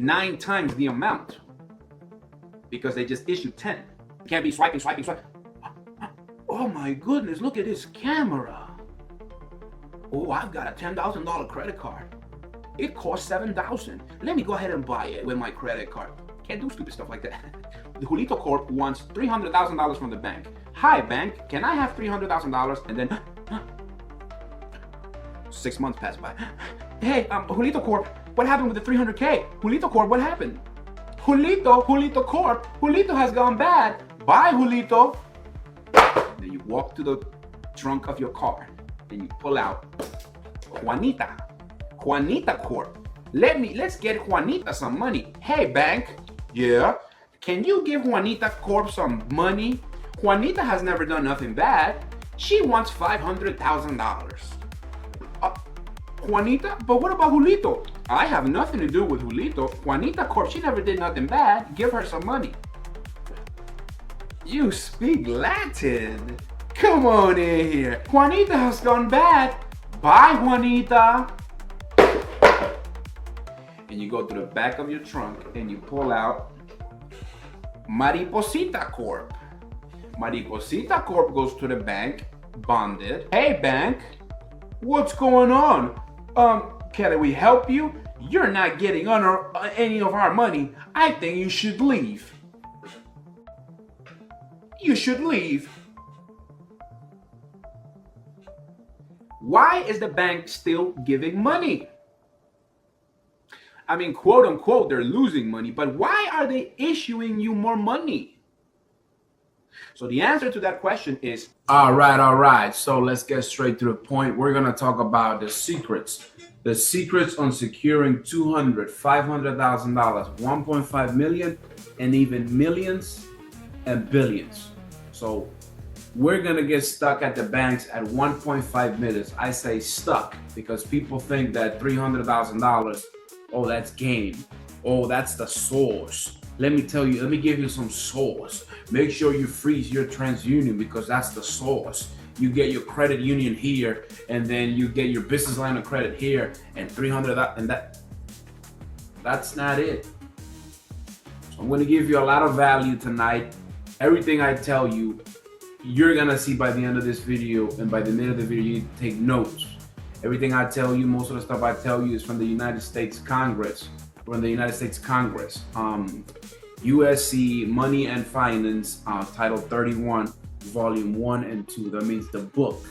9 times the amount because they just issued 10. You can't be swiping. Oh my goodness, look at this camera. Oh, I've got a $10,000 credit card. It costs $7,000. Let me go ahead and buy it with my credit card. Can't do stupid stuff like that. The Julito Corp wants $300,000 from the bank. Hi, bank, can I have $300,000? And then 6 months pass by. Hey, Julito Corp, what happened with the 300K? Julito Corp, what happened? Julito Corp, Julito has gone bad. Bye, Julito. Then you walk to the trunk of your car and you pull out Juanita Corp. Let's get Juanita some money. Hey, bank. Yeah. Can you give Juanita Corp some money? Juanita has never done nothing bad. She wants $500,000. Juanita? But what about Julito? I have nothing to do with Julito. Juanita Corp, she never did nothing bad. Give her some money. You speak Latin. Come on in here. Juanita has gone bad. Bye, Juanita. And you go to the back of your trunk and you pull out Mariposita Corp. Mariposita Corp goes to the bank, bonded. Hey, bank, what's going on? Can we help you? You're not getting any of our money. I think you should leave. You should leave. Why is the bank still giving money? I mean, quote unquote, they're losing money, but why are they issuing you more money? So the answer to that question is, all right. So let's get straight to the point. We're going to talk about the secrets on securing $200,000, $500,000, 1.5 million, and even millions and billions. So we're going to get stuck at the banks at 1.5 million. I say stuck because people think that $300,000, oh, that's game. Oh, that's the source. Let me give you some sauce. Make sure you freeze your TransUnion because that's the sauce. You get your credit union here, and then you get your business line of credit here, and 300, and that's not it. So I'm going to give you a lot of value tonight. Everything I tell you, you're going to see by the end of this video, and by the end of the video, you need to take notes. Everything I tell you, most of the stuff I tell you is from the United States Congress. USC Money and Finance, Title 31, Volume 1 and 2. That means the book.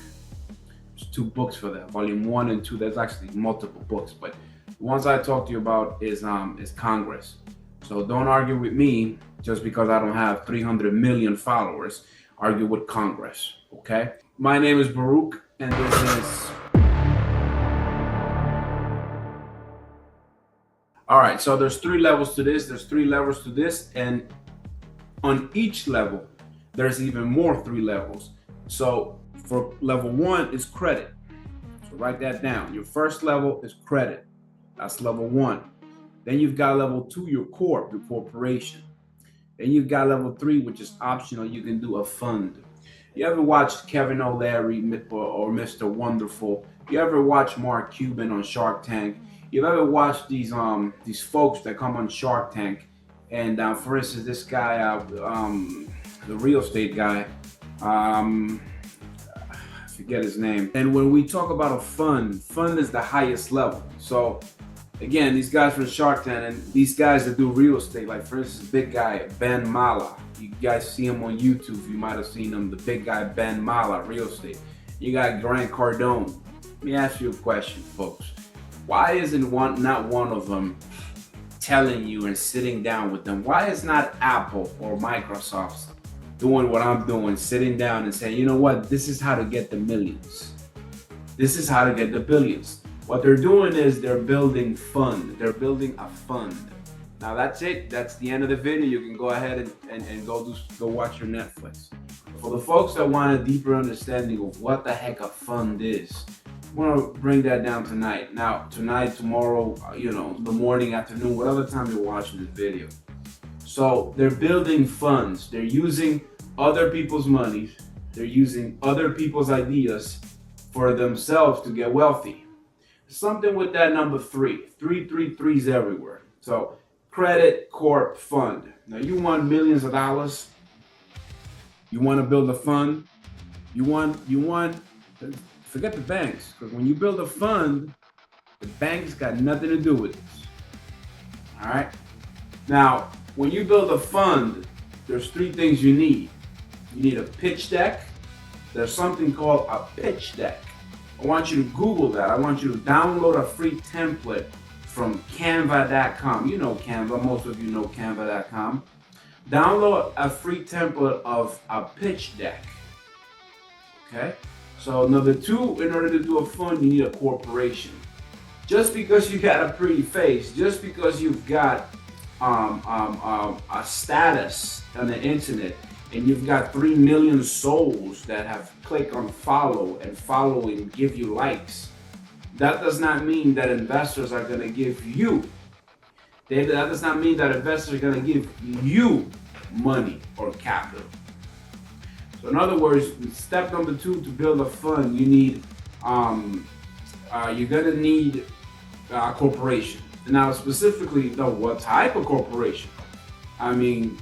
There's 2 books for that. Volume 1 and 2. There's actually multiple books, but the ones I talk to you about is Congress. So don't argue with me just because I don't have 300 million followers. Argue with Congress, okay? My name is Baruch, and this is... All right, so there's 3 levels to this. There's 3 levels to this, and on each level, there's even more 3 levels. So for level 1 is credit. So write that down. Your first level is credit. That's level 1. Then you've got level 2, your corporation. Then you've got level 3, which is optional. You can do a fund. You ever watched Kevin O'Leary or Mr. Wonderful? You ever watch Mark Cuban on Shark Tank? You've ever watched these folks that come on Shark Tank, and for instance, this guy, the real estate guy, I forget his name. And when we talk about a fund is the highest level. So again, these guys from Shark Tank and these guys that do real estate, like for instance, big guy Ben Mala. You guys see him on YouTube. You might have seen him. The big guy Ben Mala, real estate. You got Grant Cardone. Let me ask you a question, folks. Why isn't not one of them telling you and sitting down with them? Why is not Apple or Microsoft doing what I'm doing, sitting down and saying, you know what, this is how to get the millions. This is how to get the billions. What they're doing is they're building fund. They're building a fund. Now that's it. That's the end of the video. You can go ahead and go watch your Netflix. For the folks that want a deeper understanding of what the heck a fund is, I want to bring that down tonight. Now, tonight, tomorrow, the morning, afternoon, whatever time you're watching this video. So they're building funds. They're using other people's money. They're using other people's ideas for themselves to get wealthy. Something with that number 3. 3 3 3s everywhere. So Credit Corp Fund. Now you want millions of dollars. You want to build a fund. You want, forget the banks. Because when you build a fund, the banks got nothing to do with this. All right. Now, when you build a fund, there's three things you need. You need a pitch deck. There's something called a pitch deck. I want you to Google that. I want you to download a free template from canva.com. You know Canva. Most of you know canva.com. Download a free template of a pitch deck. Okay? So number two, in order to do a fund, you need a corporation. Just because you got a pretty face, just because you've got a status on the internet, and you've got 3 million souls that have clicked on follow and give you likes, that does not mean that investors are going to give you. That does not mean that investors are going to give you money or capital. So in other words, step number two to build a fund, you need you're going to need a corporation. Now specifically, what type of corporation? I mean,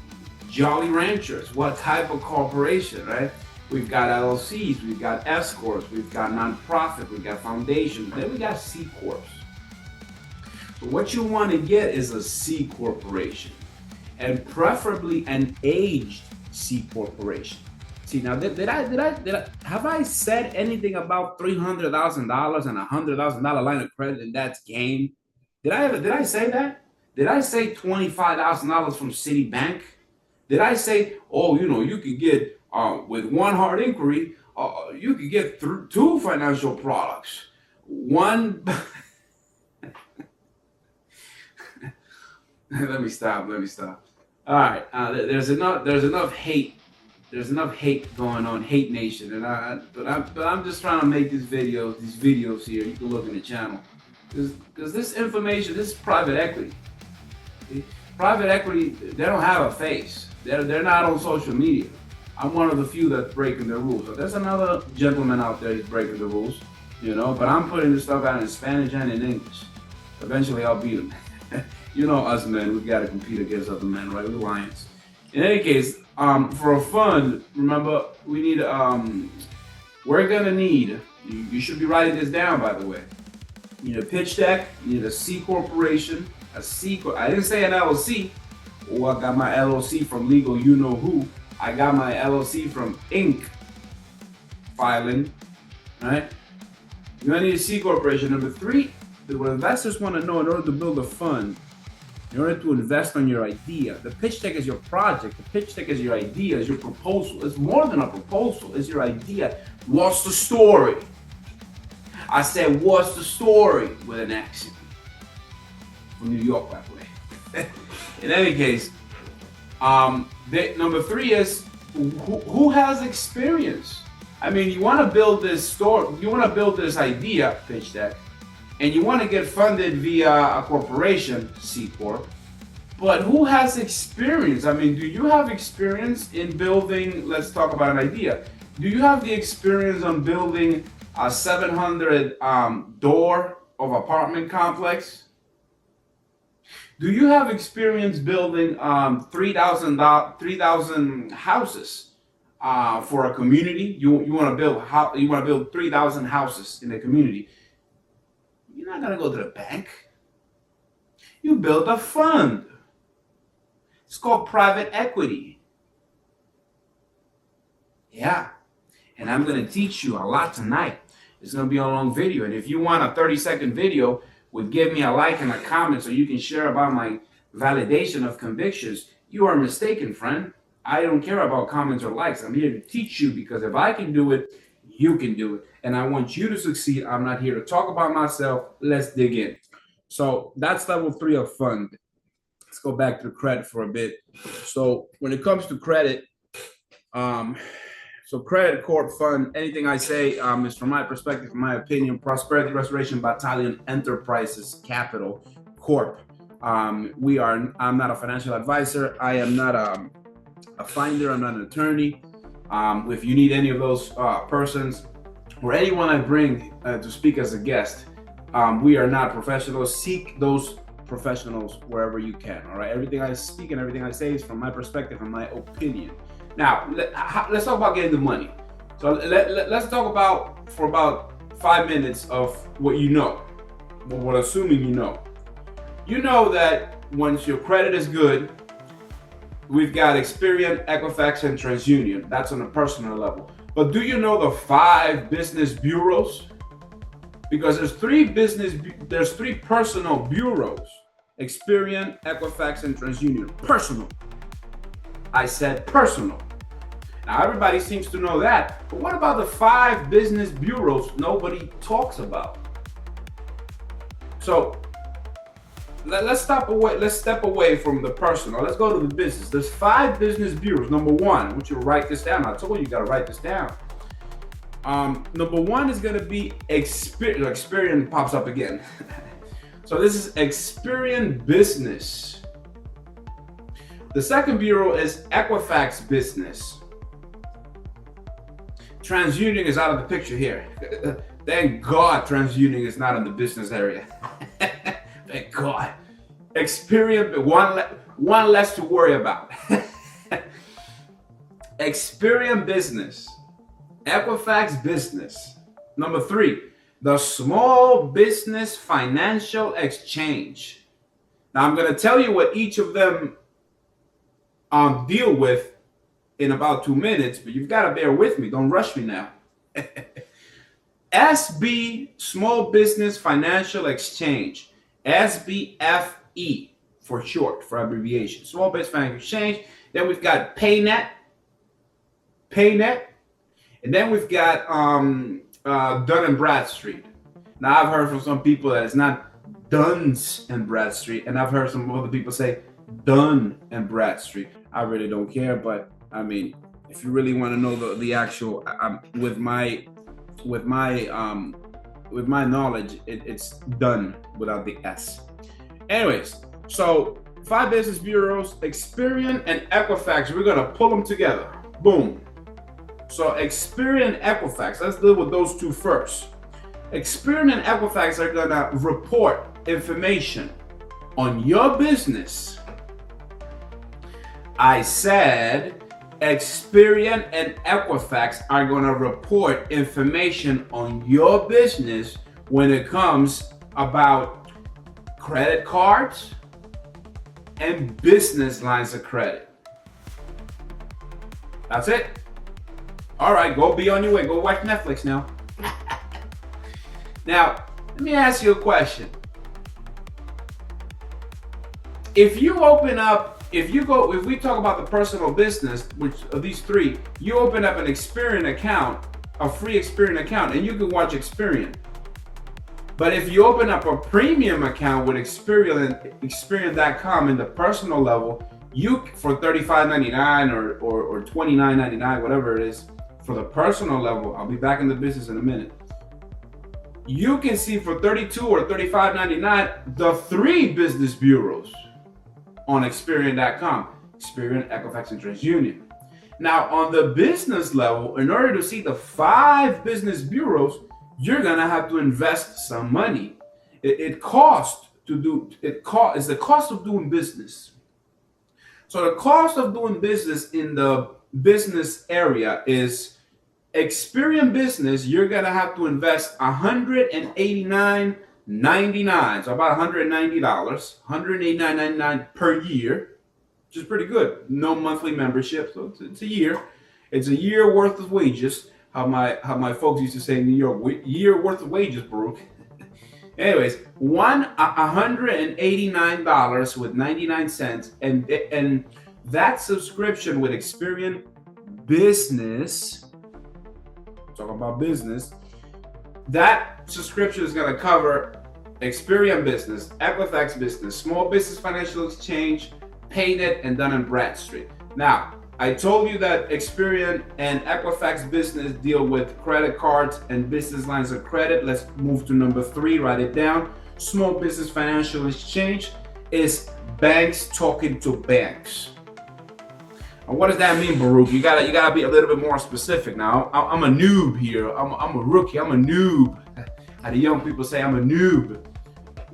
Jolly Ranchers, what type of corporation, right? We've got LLCs, we've got S Corps, we've got nonprofit, we've got foundations, then we got C Corps. So what you want to get is a C corporation, and preferably an aged C corporation. See, now have I said anything about $300,000 and $100,000 line of credit, and that's game? Did I say that? Did I say $25,000 from Citibank? Did I say, oh, you could get with one hard inquiry, you could get two financial products, one. Let me stop. All right, there's enough hate. There's enough hate going on, hate nation, but I'm just trying to make these videos here. You can look in the channel, because this information, this is private equity. Private equity, they don't have a face. They're not on social media. I'm one of the few that's breaking the rules. So there's another gentleman out there who's breaking the rules, but I'm putting this stuff out in Spanish and in English. Eventually I'll beat him. Us men, we've got to compete against other men, right? We're lions. In any case, for a fund, remember, we need, we're gonna need, you should be writing this down, by the way. You need a pitch deck, you need a C corporation, I didn't say an LLC. Oh, I got my LLC from legal you-know-who. I got my LLC from Inc. filing, right? You're gonna need a C corporation. Number three, what investors want to know in order to build a fund, in order to invest on your idea. The pitch deck is your project. The pitch deck is your idea, is your proposal. It's more than a proposal, it's your idea. What's the story? I said, what's the story with an accent? From New York, by the way. In any case, number three is who has experience? I mean, you want to build this store, you want to build this idea, pitch deck, and you want to get funded via a corporation, C Corp, but who has experience? I mean, do you have experience in building, let's talk about an idea. Do you have the experience on building a 700 door of apartment complex? Do you have experience building 3,000 houses for a community? You want to build 3,000 houses in a community. You're not gonna go to the bank. You build a fund. It's called private equity. Yeah, and I'm gonna teach you a lot tonight. It's gonna be a long video, and if you want a 30-second video, would give me a like and a comment so you can share about my validation of convictions. You are mistaken, friend. I don't care about comments or likes. I'm here to teach you, because if I can do it, you can do it. And I want you to succeed. I'm not here to talk about myself. Let's dig in. So that's level 3 of fund. Let's go back to credit for a bit. So when it comes to credit, so Credit Corp Fund, anything I say is from my perspective, from my opinion. Prosperity Restoration Battalion Enterprises Capital Corp. I'm not a financial advisor. I am not a finder. I'm not an attorney. If you need any of those persons or anyone I bring to speak as a guest, we are not professionals. Seek those professionals wherever you can. All right. Everything I speak and everything I say is from my perspective and my opinion. Now, let's talk about getting the money. So let's talk about for about 5 minutes of what you know. What assuming you know. You know that once your credit is good, we've got Experian, Equifax, and TransUnion. That's on a personal level. But do you know the 5 business bureaus? Because there's 3 personal bureaus. Experian, Equifax, and TransUnion. Personal. I said personal. Now everybody seems to know that. But what about the 5 business bureaus nobody talks about? So let's step away from the personal. Let's go to the business. There's 5 business bureaus. Number 1, I want you to write this down. I told you got to write this down. Number 1 is going to be Experian. Experian pops up again. So this is Experian Business. The second bureau is Equifax Business. TransUnion is out of the picture here. Thank God TransUnion is not in the business area. Thank God. Experian, one less to worry about. Experian Business. Equifax Business. Number 3, the Small Business Financial Exchange. Now I'm going to tell you what each of them deal with in about 2 minutes, but you've got to bear with me. Don't rush me now. SB, Small Business Financial Exchange. SBFE for short, for abbreviation. Small Business Financial Exchange. Then we've got PayNet. And then we've got Dun & Bradstreet. Now I've heard from some people that it's not Duns and Bradstreet, and I've heard some other people say Dun and Bradstreet. I really don't care, but I mean, if you really want to know the actual, with my knowledge, it's done without the S. Anyways, so 5 business bureaus, Experian and Equifax. We're gonna pull them together. Boom. So Experian and Equifax. Let's deal with those 2 first. Experian and Equifax are gonna report information on your business. I said Experian and Equifax are going to report information on your business when it comes about credit cards and business lines of credit. That's it. All right, go be on your way. Go watch Netflix now. Now, let me ask you a question. If we talk about the personal business, which of these 3, you open up an Experian account, a free Experian account, and you can watch Experian. But if you open up a premium account with Experian.com in the personal level, you for $35.99 or $29.99, whatever it is, for the personal level, I'll be back in the business in a minute. You can see for $32 or $35.99 the 3 business bureaus on Experian.com. Experian, Equifax, and TransUnion. Now, on the business level, in order to see the 5 business bureaus, you're gonna have to invest some money. It's the cost of doing business. So the cost of doing business in the business area is Experian Business. You're gonna have to invest $189.99, so about $190, $189.99 per year, which is pretty good. No monthly membership, so it's a year. It's a year worth of wages. How my folks used to say in New York, year worth of wages, Baruch. Anyways, $189 with 99 cents, and that subscription with Experian Business. Talk about business. That subscription is going to cover Experian Business, Equifax Business, Small Business Financial Exchange, PayNet, and Dun & Bradstreet. Now, I told you that Experian and Equifax Business deal with credit cards and business lines of credit. Let's move to number 3. Write it down. Small Business Financial Exchange is banks talking to banks. And what does that mean, Baruch? You gotta be a little bit more specific. Now, I'm a noob here. I'm a rookie. I'm a noob. How the young people say, I'm a noob.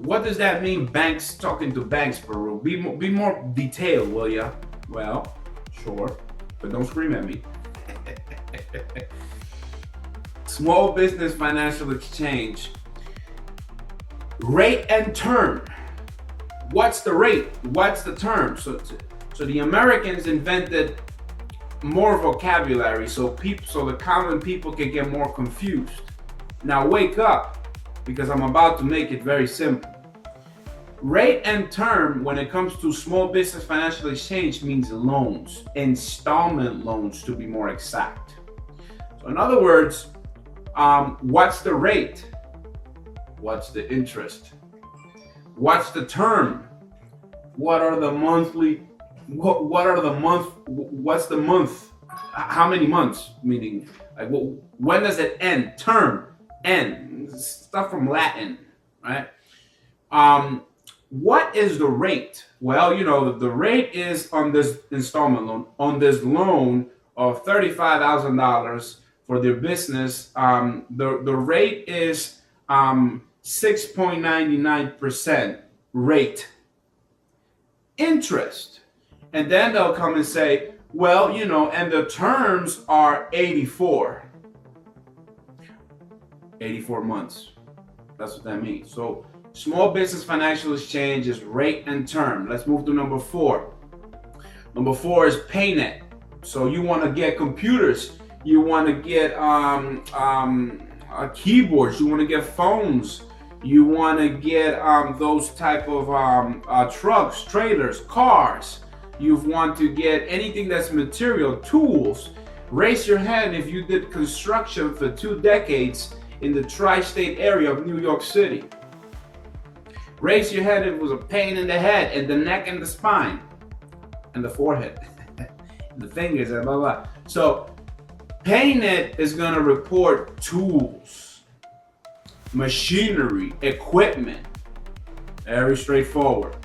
what does that mean? Banks talking to banks, Peru. Be more detailed, will ya? Well, sure, but don't scream at me. Small business financial exchange. Rate and term. What's the rate? What's the term? So the Americans invented more vocabulary so the common people can get more confused. Now wake up, because I'm about to make it very simple. Rate and term, when it comes to small business financial exchange, means loans, installment loans to be more exact. So in other words, what's the rate? What's the interest? What's the term? What are the monthly? What's the month? How many months? Meaning, like, when does it end? Term, end. Stuff from Latin, right? What is the rate? Well, the rate is on this installment loan, on this loan of $35,000 for their business. The rate is 6.99% rate. Interest. And then they'll come and say, well, and the terms are 84 months. That's what that means. So small business financial exchange is rate and term. Let's move to number 4. Number 4 is PayNet. So you want to get computers, you want to get keyboards, you want to get phones, you want to get those type of trucks, trailers, cars. You want to get anything that's material, tools. Raise your hand if you did construction for 2 decades in the tri-state area of New York City. Raise your hand if it was a pain in the head and the neck and the spine and the forehead, the fingers and blah, blah. So PayNet is going to report tools, machinery, equipment. Very straightforward.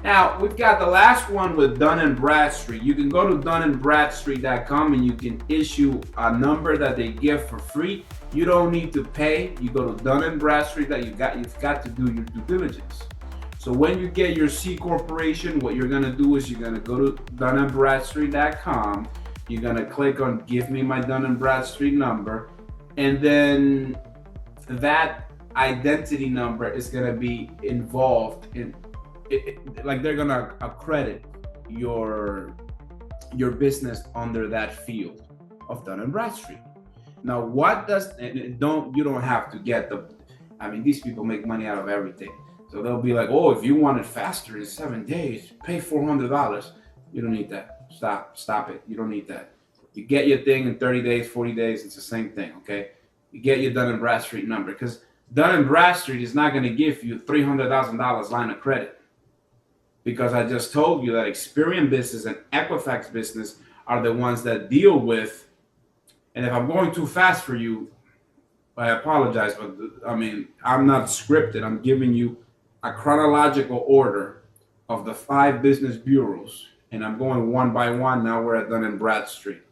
Now, we've got the last one with Dun & Bradstreet. You can go to dunandbradstreet.com and you can issue a number that they give for free. You don't need to pay. You go to Dun & Bradstreet, you've got to do your due diligence. So when you get your C corporation, what you're going to do is you're going to go to dunandbradstreet.com. You're going to click on give me my Dun & Bradstreet number. And then that identity number is going to be involved in like they're gonna accredit your business under that field of Dun & Bradstreet. Now, what does you don't have to get these people make money out of everything. So they'll be like, oh, if you want it faster in 7 days, pay $400. You don't need that. Stop it. You don't need that. You get your thing in 30 days, 40 days. It's the same thing. Okay. You get your Dun & Bradstreet number, because Dun & Bradstreet is not going to give you $300,000 line of credit. Because I just told you that Experian Business and Equifax Business are the ones that deal with, and if I'm going too fast for you, I apologize, but I'm not scripted. I'm giving you a chronological order of the 5 business bureaus, and I'm going one by one. Now we're at Dun & Bradstreet.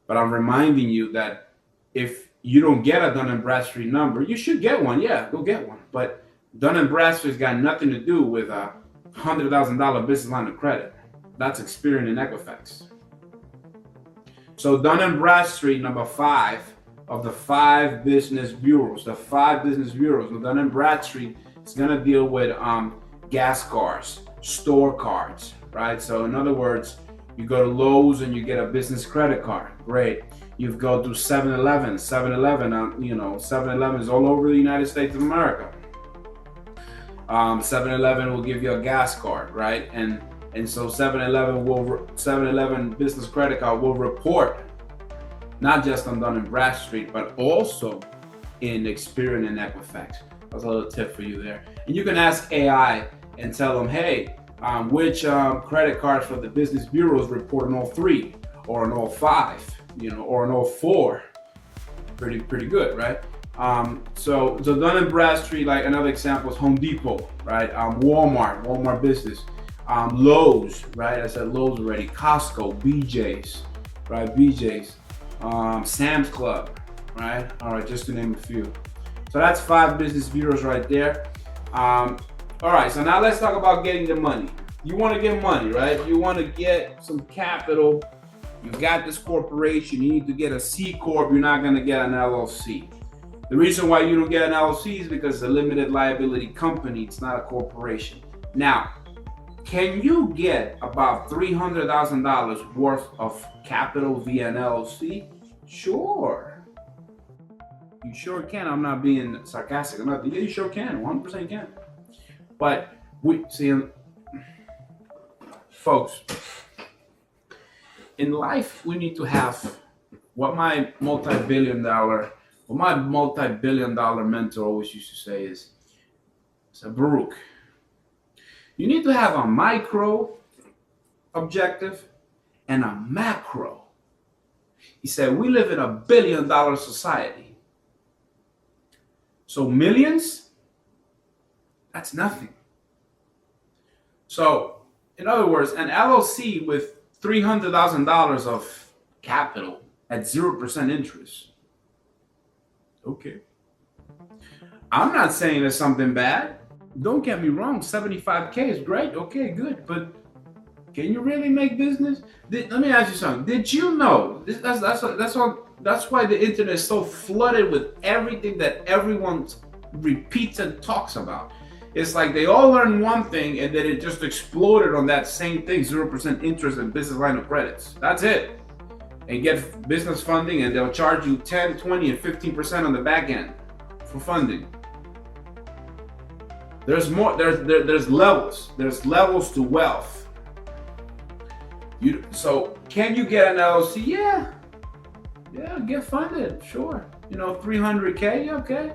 But I'm reminding you that if you don't get a Dun & Bradstreet number, you should get one. Yeah, go get one. But Dun & Bradstreet's got nothing to do with $100,000 business line of credit. That's Experian and Equifax. So Dun & Bradstreet, number 5 of the 5 business bureaus. The 5 business bureaus. Dun & Bradstreet is going to deal with gas cards, store cards, right? So in other words, you go to Lowe's and you get a business credit card. Great. You go to 7-Eleven. 7-Eleven is all over the United States of America. 7-Eleven will give you a gas card, right? And so 7-Eleven business credit card will report not just on Dun & Bradstreet, but also in Experian and Equifax. That's a little tip for you there. And you can ask AI and tell them, hey, which credit cards for the business bureaus report on all 3 or on all 5, or on all 4. Pretty good, right? So Dun & Bradstreet, like another example is Home Depot, right? Walmart Business, Lowe's, right? I said Lowe's already. Costco, BJ's, right? Sam's Club, right? All right, just to name a few. So that's 5 business bureaus right there. All right, so now let's talk about getting the money. You want to get money, right? You want to get some capital. You got this corporation. You need to get a C Corp. You're not going to get an LLC. The reason why you don't get an LLC is because it's a limited liability company. It's not a corporation. Now, can you get about $300,000 worth of capital via an LLC? Sure. You sure can. I'm not being sarcastic. You sure can. 100% can. But we see, folks, in life, we need to have what my multi-billion dollar mentor always used to say is, Baruch, you need to have a micro objective and a macro. He said, we live in a $1 billion society. So millions, that's nothing. So, in other words, an LLC with $300,000 of capital at 0% interest. Okay. I'm not saying it's something bad. Don't get me wrong, 75K is great. Okay, good. But can you really make business? Let me ask you something. Did you know? That's why the internet is so flooded with everything that everyone repeats and talks about. It's like they all learned one thing and then it just exploded on that same thing, 0% interest in business line of credits. That's it. And get business funding and they'll charge you 10, 20, and 15% on the back end for funding. There's more, there's levels. There's levels to wealth. So can you get an LLC? Yeah, get funded, sure. 300K, okay.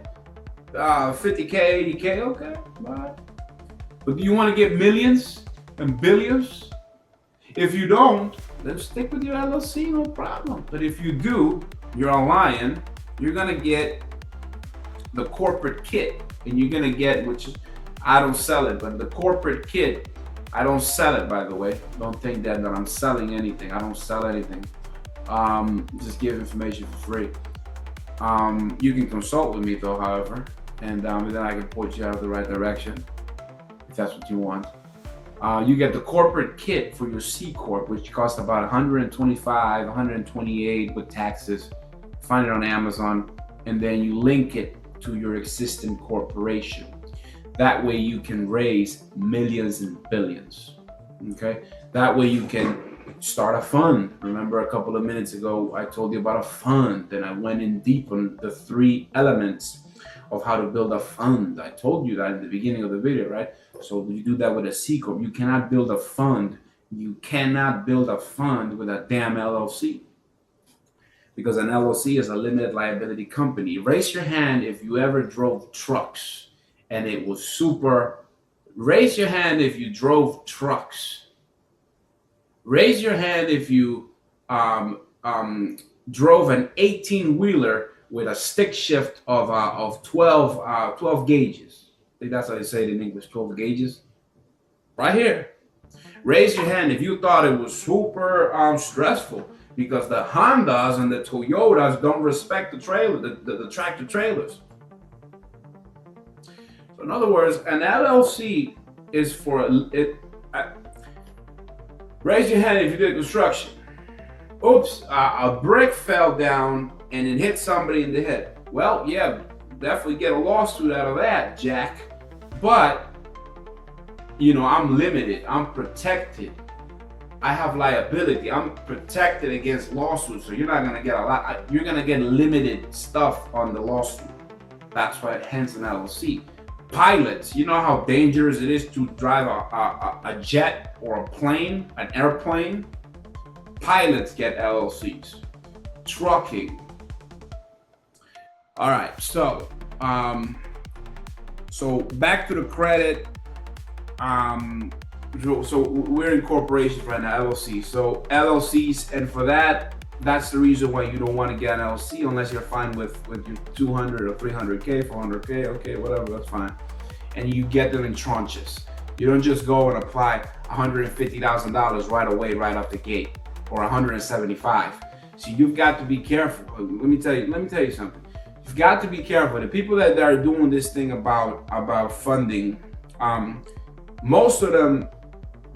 50K, 80K, okay. But do you want to get millions and billions? If you don't, then stick with your LLC, no problem. But if you do, you're a lion. You're gonna get the corporate kit, and you're gonna get, which is, I don't sell it, but the corporate kit, I don't sell it, by the way. Don't think that I'm selling anything. I don't sell anything. Just give information for free. You can consult with me though, however, and then I can point you out the right direction if that's what you want. You get the corporate kit for your C Corp, which costs about $125, $128 with taxes. Find it on Amazon, and then you link it to your existing corporation. That way you can raise millions and billions. Okay? That way you can start a fund. Remember a couple of minutes ago, I told you about a fund, and I went in deep on the 3 elements of how to build a fund. I told you that in the beginning of the video, right? So you do that with a C Corp. You cannot build a fund. You cannot build a fund with a damn LLC, because an LLC is a limited liability company. Raise your hand if you ever drove trucks and it was super. Raise your hand if you drove trucks. Raise your hand if you drove an 18-wheeler with a stick shift of 12 gauges. I think that's how they say it in English, 12 gauges. Right here. Raise your hand if you thought it was super stressful, because the Hondas and the Toyotas don't respect the trailer, the tractor trailers. So in other words, an LLC is for it. Raise your hand if you did construction. Oops, a brick fell down and it hit somebody in the head. Well, yeah, definitely get a lawsuit out of that, Jack. But, I'm limited. I'm protected. I have liability. I'm protected against lawsuits. So you're not going to get a lot. You're going to get limited stuff on the lawsuit. That's why it hence an LLC. Pilots, you know how dangerous it is to drive a jet or a plane, an airplane? Pilots get LLCs. Trucking. All right, so back to the credit. So we're in corporations right now, LLC. So LLCs, and for that's the reason why you don't want to get an LLC unless you're fine with your 200 or 300K, 400K, okay, whatever, that's fine. And you get them in tranches. You don't just go and apply $150,000 right away, right off the gate, or 175. So you've got to be careful. Let me tell you something. you've got to be careful. The people that are doing this thing about funding, most of them,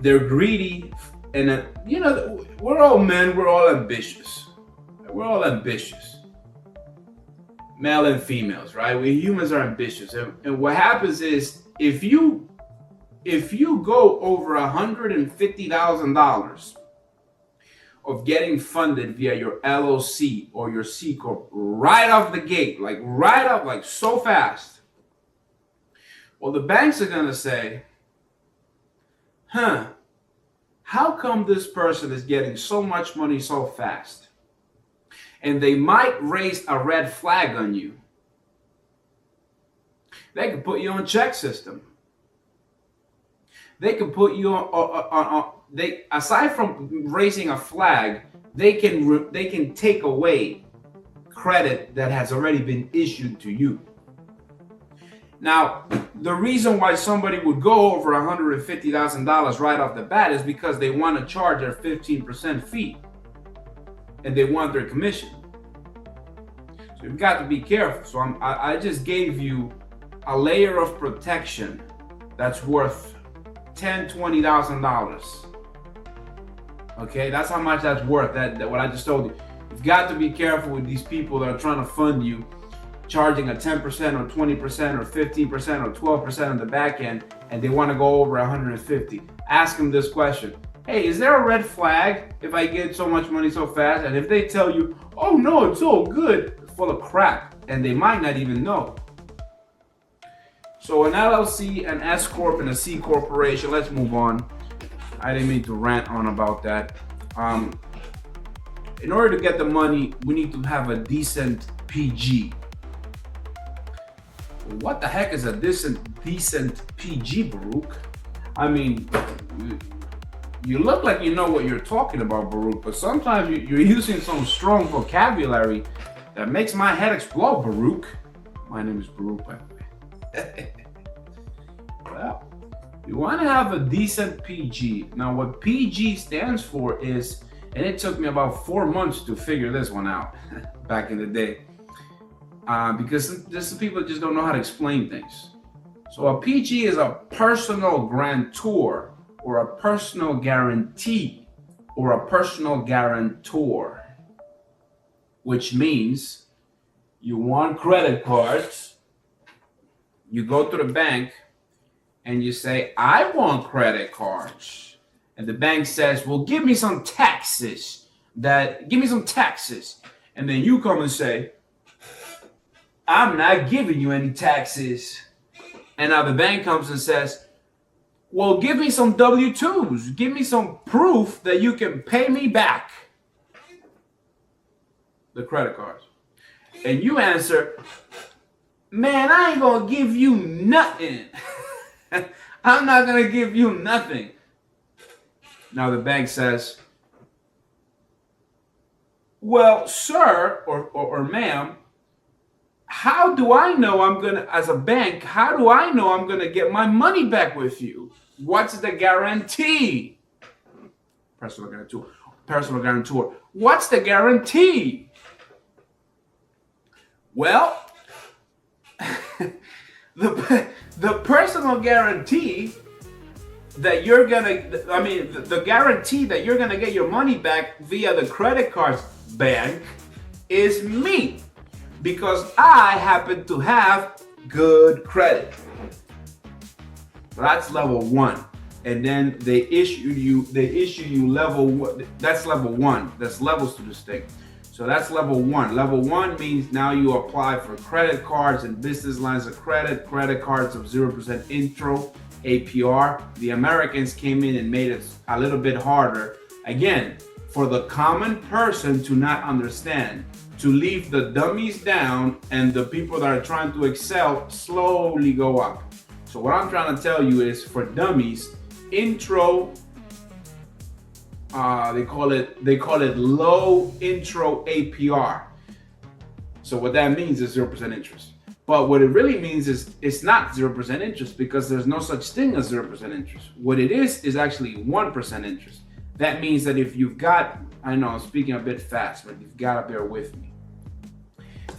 they're greedy, and you know, we're all men, we're all ambitious. We're all ambitious, male and females, right? We humans are ambitious, and what happens is if you go over $150,000 of getting funded via your LLC or your C corp right off the gate, like right up, like so fast, well, the banks are gonna say, how come this person is getting so much money so fast? And they might raise a red flag on you. They could put you on check system. They can put you on they, aside from raising a flag, they can take away credit that has already been issued to you. Now, the reason why somebody would go over $150,000 right off the bat is because they want to charge their 15% fee, and they want their commission. So you've got to be careful. So I just gave you a layer of protection that's worth $10,000-$20,000. Okay, that's how much that's worth. That what I just told you. You've got to be careful with these people that are trying to fund you, charging a 10% or 20% or 15% or 12% on the back end, and they want to go over 150. Ask them this question: hey, is there a red flag if I get so much money so fast? And if they tell you, oh no, it's all good, it's full of crap, and they might not even know. So an LLC, an S Corp, and a C Corporation, let's move on. I didn't mean to rant on about that. In order to get the money, we need to have a decent PG. What the heck is a decent PG, Baruch? I mean, you look like you know what you're talking about, Baruch, but sometimes you're using some strong vocabulary that makes my head explode, Baruch. My name is Baruch, by the way. Well, you want to have a decent PG. Now, what PG stands for is, and it took me about 4 months to figure this one out back in the day, because just people just don't know how to explain things. So a PG is a personal grantor, or a personal guarantee, or a personal guarantor, which means you want credit cards, you go to the bank and you say, I want credit cards. And the bank says, well, give me some taxes. And then you come and say, I'm not giving you any taxes. And now the bank comes and says, well, give me some W-2s. Give me some proof that you can pay me back the credit cards. And you answer, man, I ain't gonna give you nothing. I'm not gonna give you nothing. Now the bank says, well, sir or ma'am, how do I know I'm gonna, as a bank, how do I know I'm gonna get my money back with you? What's the guarantee? Personal guarantor. What's the guarantee? Well, the personal guarantee that you're gonna, the guarantee that you're gonna get your money back via the credit card bank is me, because I happen to have good credit. So that's level one. And then they issue you level one. That's level one. That's levels to this thing. So that's level one. Level one means now you apply for credit cards and business lines of credit cards of 0% intro APR. The Americans came in and made it a little bit harder, again, for the common person to not understand, to leave the dummies down and the people that are trying to excel slowly go up. So what I'm trying to tell you is, for dummies, intro, they call it low intro APR. So what that means is 0% interest. But what it really means is it's not 0% interest, because there's no such thing as 0% interest. What it is actually 1% interest. That means that if you've got, I know I'm speaking a bit fast, but you've got to bear with me.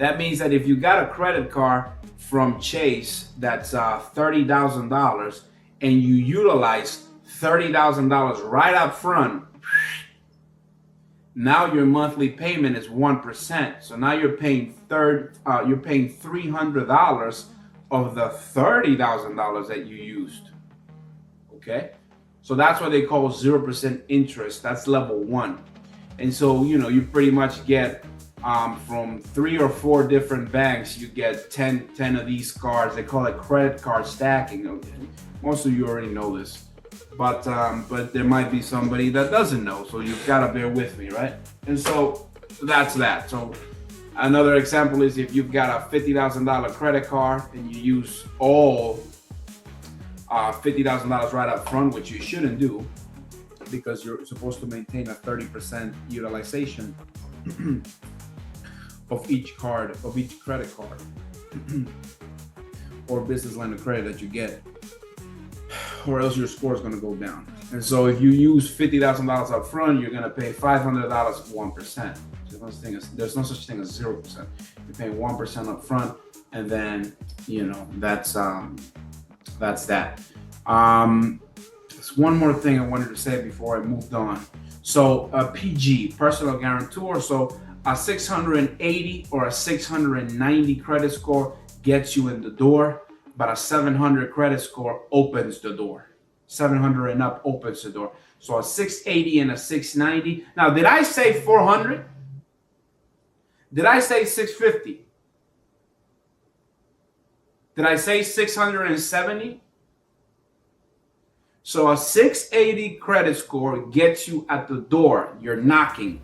That means that if you got a credit card from Chase that's $30,000 and you utilize $30,000 right up front, now your monthly payment is 1%. So now you're paying $300 of the $30,000 that you used. Okay, so that's what they call 0% interest. That's level 1. And so you pretty much get from 3 or 4 different banks, you get 10 of these cards. They call it credit card stacking. Okay. Most of you already know this, but there might be somebody that doesn't know, so you've got to bear with me, right? And so that's that. So another example is if you've got a $50,000 credit card and you use all $50,000 right up front, which you shouldn't do because you're supposed to maintain a 30% utilization of each credit card or business line of credit that you get, or else your score is going to go down. And so if you use $50,000 up front, you're going to pay $500 of 1%. There's no such thing as 0%. You're paying 1% up front, and then that's that. There's one more thing I wanted to say before I moved on. So a PG, personal guarantor. So a 680 or a 690 credit score gets you in the door, but a 700 credit score opens the door. 700 and up opens the door. So a 680 and a 690. Now, did I say 400? Did I say 650? Did I say 670? So a 680 credit score gets you at the door. You're knocking.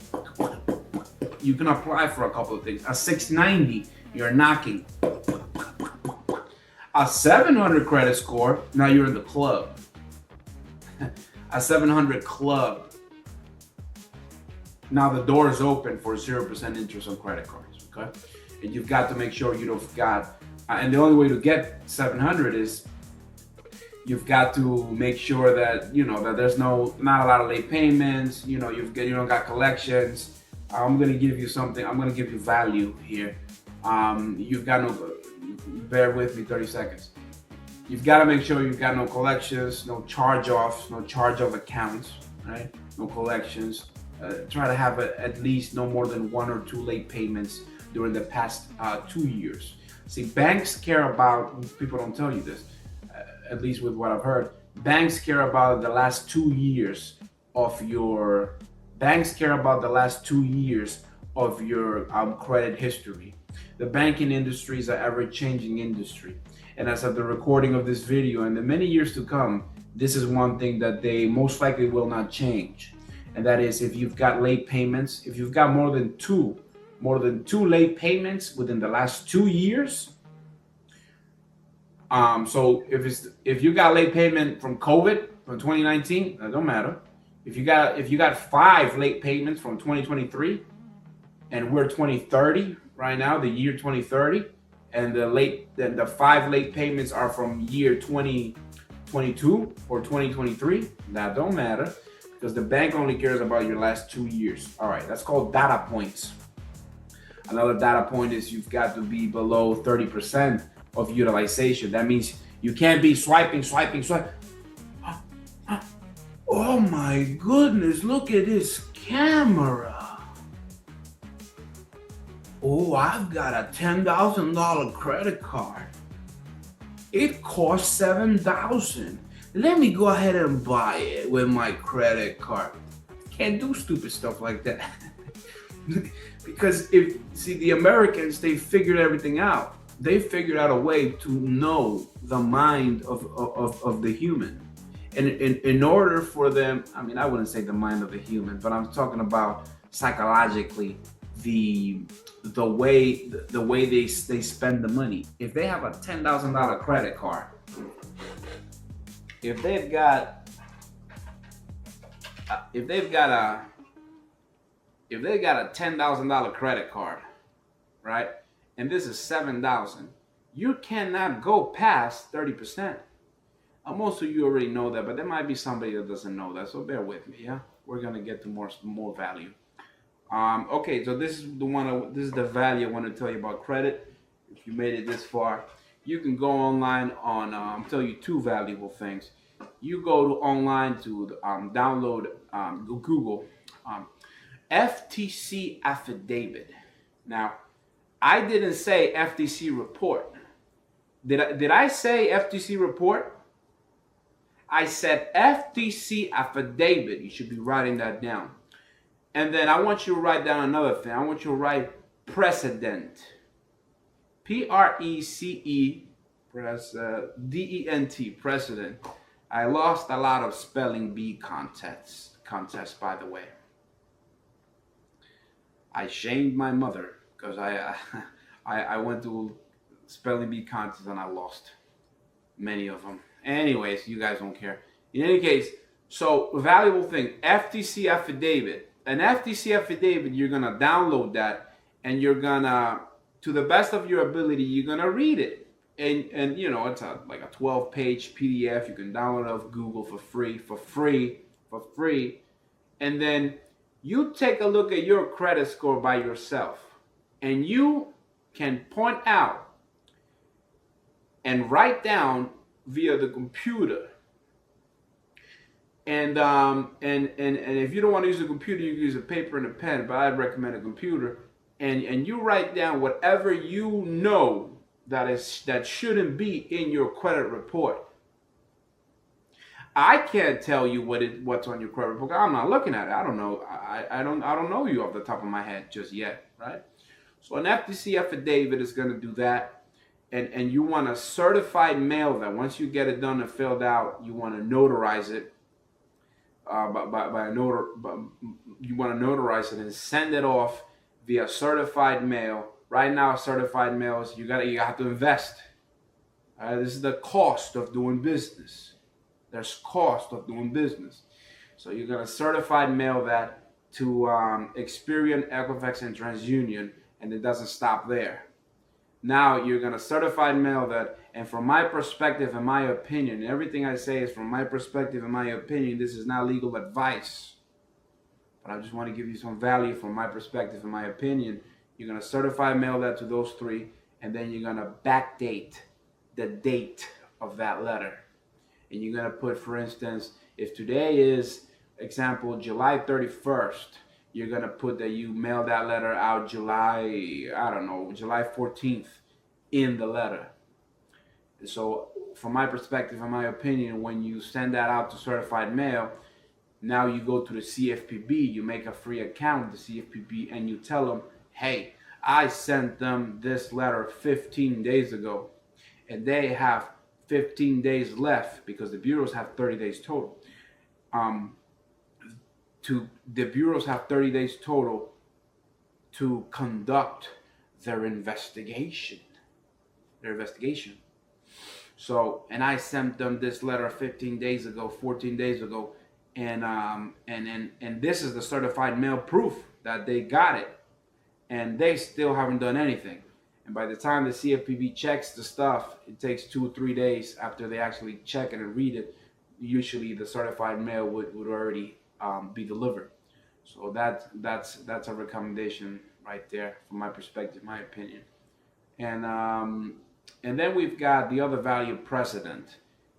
You can apply for a couple of things. A 690, you're knocking. A 700 credit score, now you're in the club. A 700 club. Now the door is open for 0% interest on credit cards, okay? And you've got to make sure you don't got, and the only way to get 700 is you've got to make sure that, that there's not a lot of late payments, you don't got collections. I'm going to give you something. I'm going to give you value here. You've got bear with me 30 seconds. You've got to make sure you've got no collections, no charge-offs, no charge-off accounts, right? No collections. Try to have at least no more than 1 or 2 late payments during the past 2 years. See, banks care about, people don't tell you this, at least with what I've heard, banks care about the last 2 years of your credit history. The banking industry is an ever-changing industry. And as of the recording of this video, and the many years to come, this is one thing that they most likely will not change. And that is if you've got late payments, if you've got more than two late payments within the last 2 years. So if you got late payment from COVID from 2019, that don't matter. If you got 5 late payments from 2023, and we're 2030 right now, the year 2030, and the 5 late payments are from year 2022 or 2023, that don't matter, because the bank only cares about your last 2 years. All right, that's called data points. Another data point is you've got to be below 30% of utilization. That means you can't be swiping. Oh my goodness, look at this camera. Oh, I've got a $10,000 credit card. It costs $7,000. Let me go ahead and buy it with my credit card. Can't do stupid stuff like that. Because the Americans, they figured everything out. They figured out a way to know the mind of the human. And in order for them, I wouldn't say the mind of the human, but I'm talking about psychologically, the way they spend the money. If they have a $10,000 credit card, if they've got a $10,000 credit card, right? And this is $7,000, you cannot go past 30%. Most of you already know that, but there might be somebody that doesn't know that, so bear with me, yeah? We're gonna get to more value. Okay, so this is the one. This is the value I want to tell you about credit. If you made it this far, you can go online on. I'm telling you two valuable things. You go to online to download Google FTC affidavit. Now, I didn't say FTC report. Did I say FTC report? I said FTC affidavit. You should be writing that down. And then I want you to write down another thing. I want you to write precedent. P-R-E-C-E, D-E-N-T, precedent. I lost a lot of spelling bee contests, by the way. I shamed my mother because I went to spelling bee contests and I lost many of them. Anyways, you guys don't care. In any case, so valuable thing, FTC affidavit. An FTC affidavit, you're gonna download that and you're gonna, to the best of your ability, you're gonna read it. And you know, it's like a 12-page PDF. You can download it off Google for free. And then you take a look at your credit score by yourself. And you can point out and write down via the computer. And if you don't want to use a computer, you can use a paper and a pen, but I'd recommend a computer. And you write down whatever you know that shouldn't be in your credit report. I can't tell you what's on your credit report. I'm not looking at it. I don't know. I don't know you off the top of my head just yet, right? So an FTC affidavit is going to do that. And you want to certified mail that. Once you get it done and filled out, you want to notarize it. You want to notarize it and send it off via certified mail. Right now, certified mails, you have to invest. This is the cost of doing business. There's cost of doing business. So you're gonna certified mail that to Experian, Equifax, and TransUnion, and it doesn't stop there. Now you're gonna certified mail that, and from my perspective and my opinion, everything I say is from my perspective and my opinion. This is not legal advice, but I just want to give you some value from my perspective and my opinion. You're gonna certified mail that to those three, and then you're gonna backdate the date of that letter. And you're gonna put, for instance, if today is, example, July 31st, you're gonna put that you mailed that letter out July 14th in the letter. So from my perspective and my opinion, when you send that out to certified mail, now you go to the CFPB, you make a free account with the CFPB, and you tell them, hey, I sent them this letter 15 days ago, and they have 15 days left, because the bureaus have 30 days total. The bureaus have 30 days total to conduct their investigation. So, and I sent them this letter 15 days ago, 14 days ago, and this is the certified mail proof that they got it, and they still haven't done anything. And by the time the CFPB checks the stuff, it takes 2 or 3 days after they actually check it and read it. Usually, the certified mail would already be delivered. So that's a recommendation right there from my perspective, my opinion. And then we've got the other value, precedent.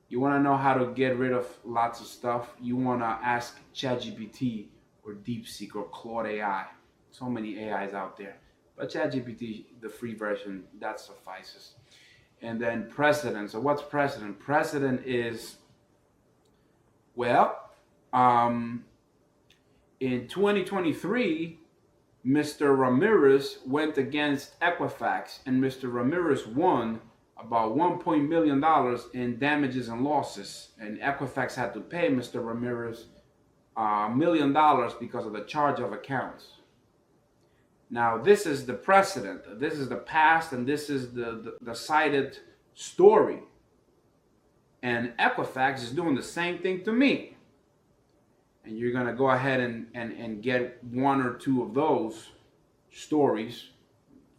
You want to know how to get rid of lots of stuff? You want to ask ChatGPT or DeepSeek or Claude AI. So many AIs out there. But ChatGPT, the free version, that suffices. And then precedent. So what's precedent? Precedent is, well, in 2023, Mr. Ramirez went against Equifax, and Mr. Ramirez won about $1 million in damages and losses. And Equifax had to pay Mr. Ramirez $1 million because of the charge of accounts. Now, this is the precedent. This is the past, and this is the cited story. And Equifax is doing the same thing to me. And you're going to go ahead and get 1 or 2 of those stories.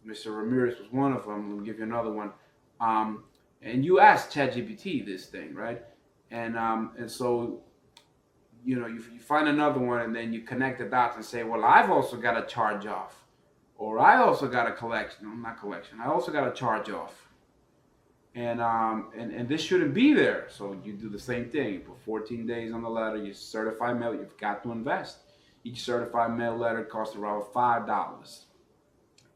Mr. Ramirez was one of them. Let me give you another one. And you ask ChatGPT this thing, right? And so you find another one, and then you connect the dots and say, well, I've also got a charge off, or I also got a collection. No, not collection. I also got a charge off, and this shouldn't be there. So you do the same thing. You put 14 days on the letter. You certify mail. You've got to invest. Each certified mail letter costs around $5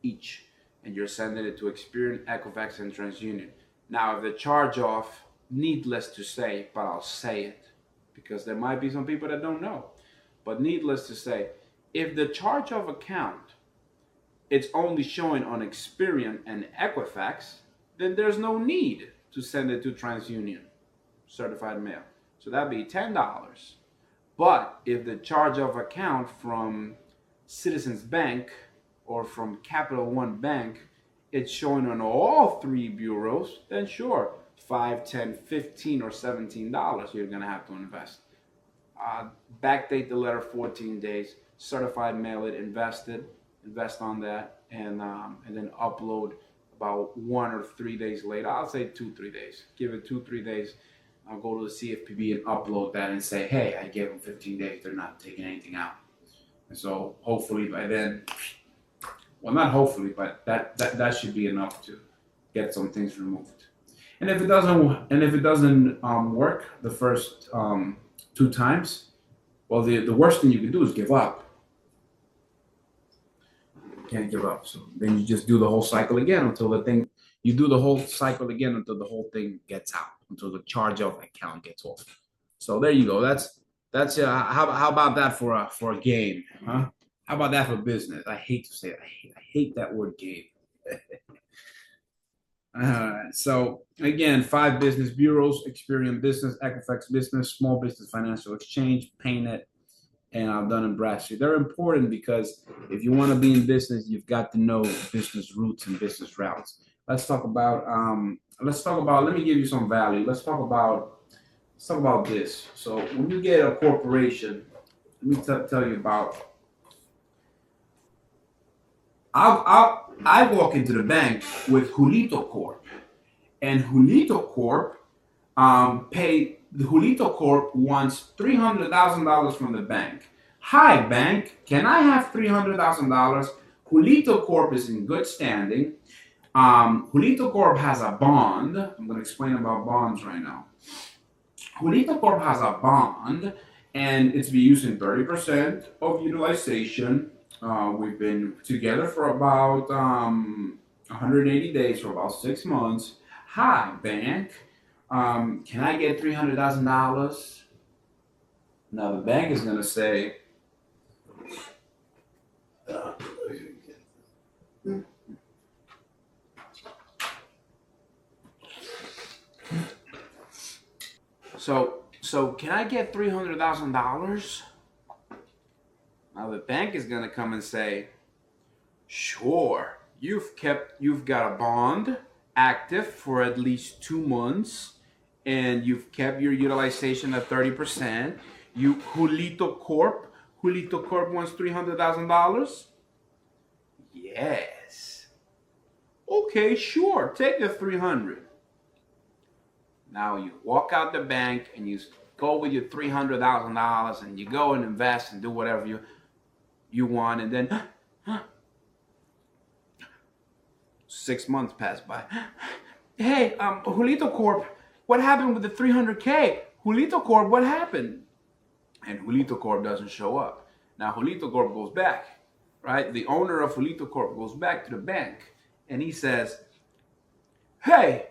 each, and you're sending it to Experian, Equifax, and TransUnion. Now, if the charge off, needless to say, but I'll say it because there might be some people that don't know, but needless to say, if the charge off account it's only showing on Experian and Equifax, then there's no need to send it to TransUnion certified mail. So that'd be $10. But if the charge off account from Citizens Bank or from Capital One Bank, it's showing on all three bureaus, then sure, $5, $10, $15, or $17 you're gonna have to invest. Backdate the letter 14 days, certified mail it, invest on that, and then upload about 1 or 3 days later. I'll say 2-3 days. Give it 2-3 days. I'll go to the CFPB and upload that and say, hey, I gave them 15 days. They're not taking anything out. And so hopefully by then, well, not hopefully, but that should be enough to get some things removed. And if it doesn't work the first 2 times, well, the worst thing you can do is give up. You can't give up. So then you just do the whole cycle again until the thing gets out, until the charge off account gets off. So there you go. That's how about that for a game, huh? How about that for business? I hate to say it. I hate that word game. So again, 5 business bureaus: Experian Business, Equifax Business, Small Business Financial Exchange, PayNet, and Dun & Bradstreet. They're important because if you want to be in business, you've got to know business roots and business routes. Let's talk about. Let me give you some value. Let's talk about this. So when you get a corporation, let me tell you about. I walk into the bank with Julito Corp, and Julito Corp Julito Corp wants $300,000 from the bank. Hi, bank, can I have $300,000? Julito Corp is in good standing. Julito Corp has a bond. I'm going to explain about bonds right now. Julito Corp has a bond, and it's been using 30% of utilization. We've been together for about 180 days, for about 6 months. Hi, bank. Can I get $300,000? Now the bank is going to say, so can I get $300,000? Now the bank is going to come and say, sure, you've got a bond active for at least 2 months, and you've kept your utilization at 30%. Julito Corp wants $300,000? Yes. Okay, sure, take the 300. Now you walk out the bank and you go with your $300,000 and you go and invest and do whatever you want, and then 6 months pass by. Hey, Julito Corp, what happened with the 300K? Julito Corp, what happened? And Julito Corp doesn't show up. Now Julito Corp goes back, right? The owner of Julito Corp goes back to the bank and he says, hey,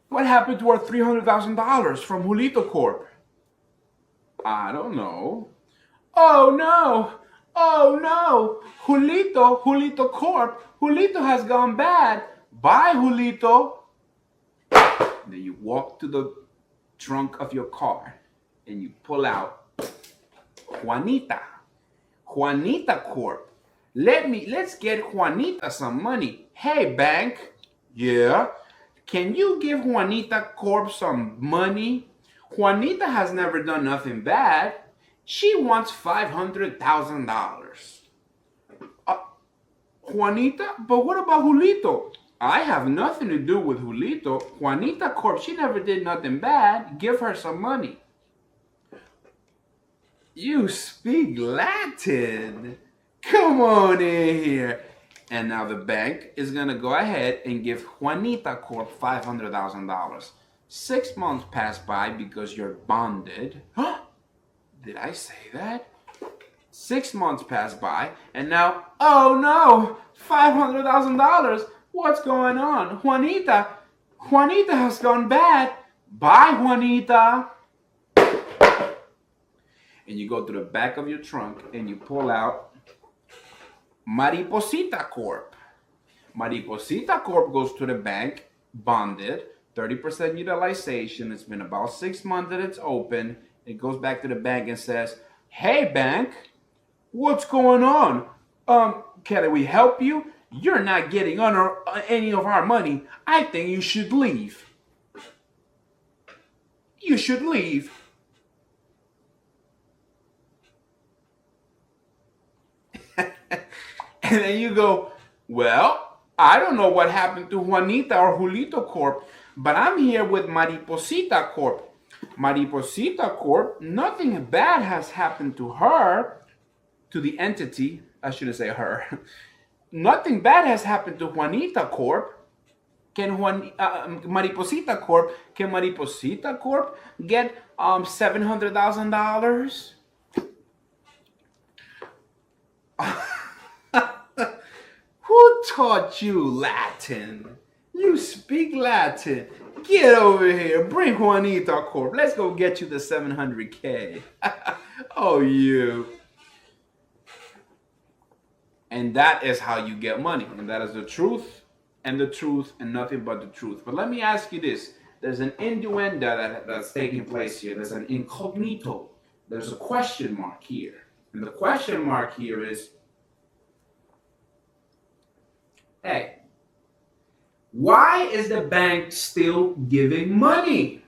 what happened to our $300,000 from Julito Corp? I don't know. Oh no, Julito Corp, Julito has gone bad. Bye, Julito. Then you walk to the trunk of your car and you pull out Juanita Corp. Let's get Juanita some money. Hey, bank. Yeah. Can you give Juanita Corp some money? Juanita has never done nothing bad. She wants $500,000. Juanita? But what about Julito? I have nothing to do with Julito. Juanita Corp, she never did nothing bad. Give her some money. You speak Latin. Come on in here. And now the bank is going to go ahead and give Juanita Corp $500,000. 6 months pass by because you're bonded. Huh? Did I say that? 6 months pass by, and now, oh no, $500,000. What's going on? Juanita has gone bad. Bye, Juanita. And you go to the back of your trunk and you pull out Mariposita Corp. Mariposita Corp goes to the bank, bonded, 30% utilization. It's been about 6 months that it's open. It goes back to the bank and says, hey, bank, what's going on? Can we help you? You're not getting any of our money. I think you should leave. You should leave. And then you go, well, I don't know what happened to Juanita or Julito Corp, but I'm here with Mariposita Corp. Mariposita Corp, nothing bad has happened to her, to the entity. I shouldn't say her. Nothing bad has happened to Juanita Corp. Can Mariposita Corp get $700,000? Who taught you Latin? You speak Latin. Get over here. Bring Juanita Corp. Let's go get you the 700K. Oh, you. And that is how you get money. And that is the truth and nothing but the truth. But let me ask you this. There's an innuendo that's taking place here. There's an incognito. There's a question mark here. And the question mark here is, hey, why is the bank still giving money?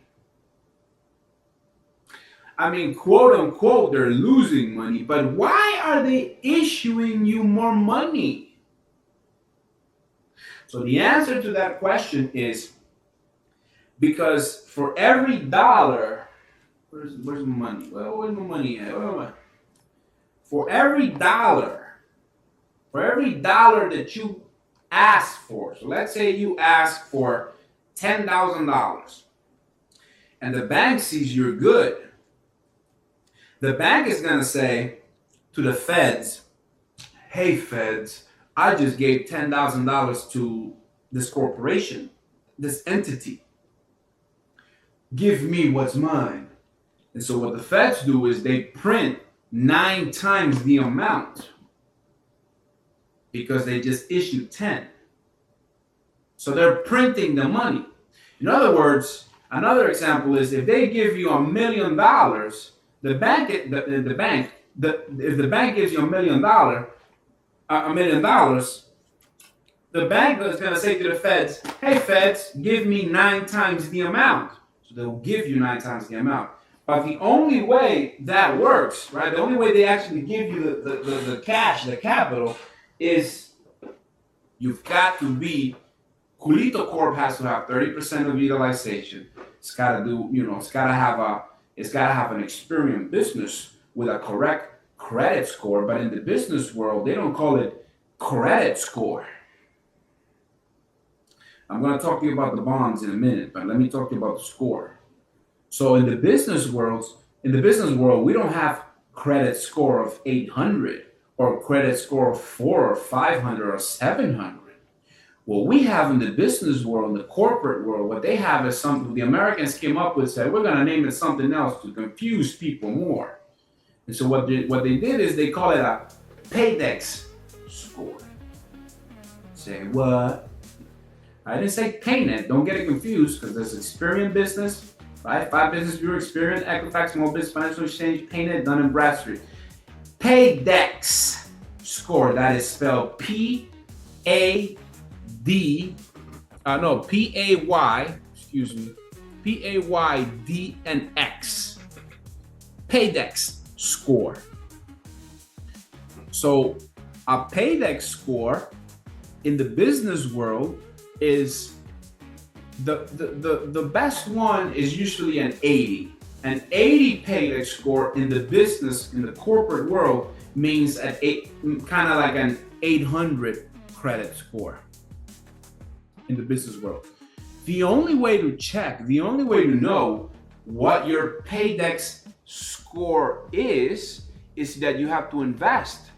I mean, quote unquote, they're losing money, but why are they issuing you more money? So the answer to that question is because for every dollar, where's my money? Well, where's my money at? For every dollar that you ask for, so let's say you ask for $10,000 and the bank sees you're good. The bank is going to say to the feds, hey, feds, I just gave $10,000 to this corporation, this entity. Give me what's mine. And so what the feds do is they print 9 times the amount because they just issued 10. So they're printing the money. In other words, another example is if they give you $1 million, if the bank gives you $1 million, the bank is going to say to the feds, hey, feds, give me 9 times the amount. So they'll give you 9 times the amount. But the only way that works, right, the only way they actually give you the cash, the capital, is you've got to be, Julito Corp has to have 30% of utilization. It's got to do, it's got to have an experienced business with a correct credit score. But in the business world, they don't call it credit score. I'm going to talk to you about the bonds in a minute, but let me talk to you about the score. So in the business world, we don't have credit score of 800 or credit score of 400 or 500 or 700. What we have in the business world, the corporate world, what they have is something the Americans came up with, said, we're going to name it something else to confuse people more. And so what they did is they call it a Paydex score. Say what? I didn't say PayNet. Don't get it confused because there's Experian Business, right? 5 Business Bureau, Experian, Equifax, Small Business Financial Exchange, PayNet, Dun & Bradstreet. Paydex score. That is spelled P-A-Y, P-A-Y-D-N-X. Paydex score. So a Paydex score in the business world is the best one is usually an 80. An 80 paydex score in the business, in the corporate world, means kind of like an 800 credit score in the business world. The only way to check, the only way to know what your paydex score is that you have to invest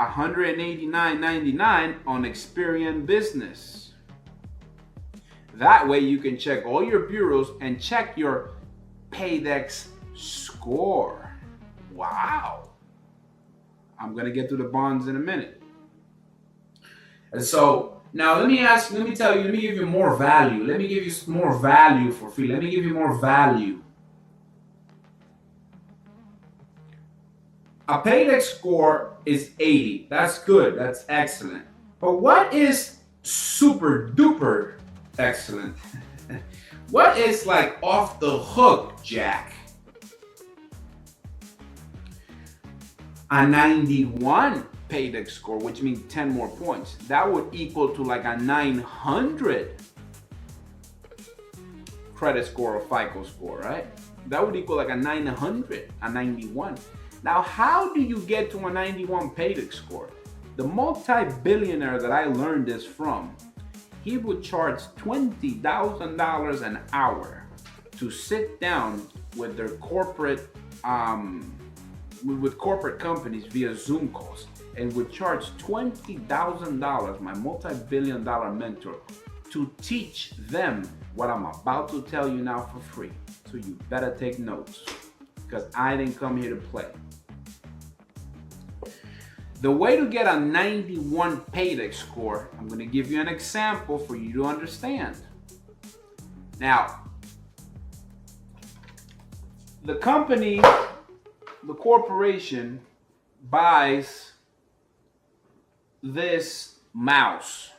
$189.99 on Experian Business. That way you can check all your bureaus and check your paydex score. Wow. I'm gonna get to the bonds in a minute. And so now let me give you more value. Let me give you more value for free. Let me give you more value. A paydex score is 80. That's good. That's excellent. But what is super duper excellent? What is like off the hook, Jack? A 91 paydex score, which means 10 more points. That would equal to like a 900 credit score or FICO score, right? That would equal like a 900, a 91. Now, how do you get to a 91 paydex score? The multi-billionaire that I learned this from, he would charge $20,000 an hour to sit down with their corporate, with corporate companies via Zoom calls, and would charge $20,000, my multi-billion-dollar mentor, to teach them what I'm about to tell you now for free. So you better take notes, because I didn't come here to play. The way to get a 91 paydex score, I'm going to give you an example for you to understand. Now, the company, the corporation buys this mouse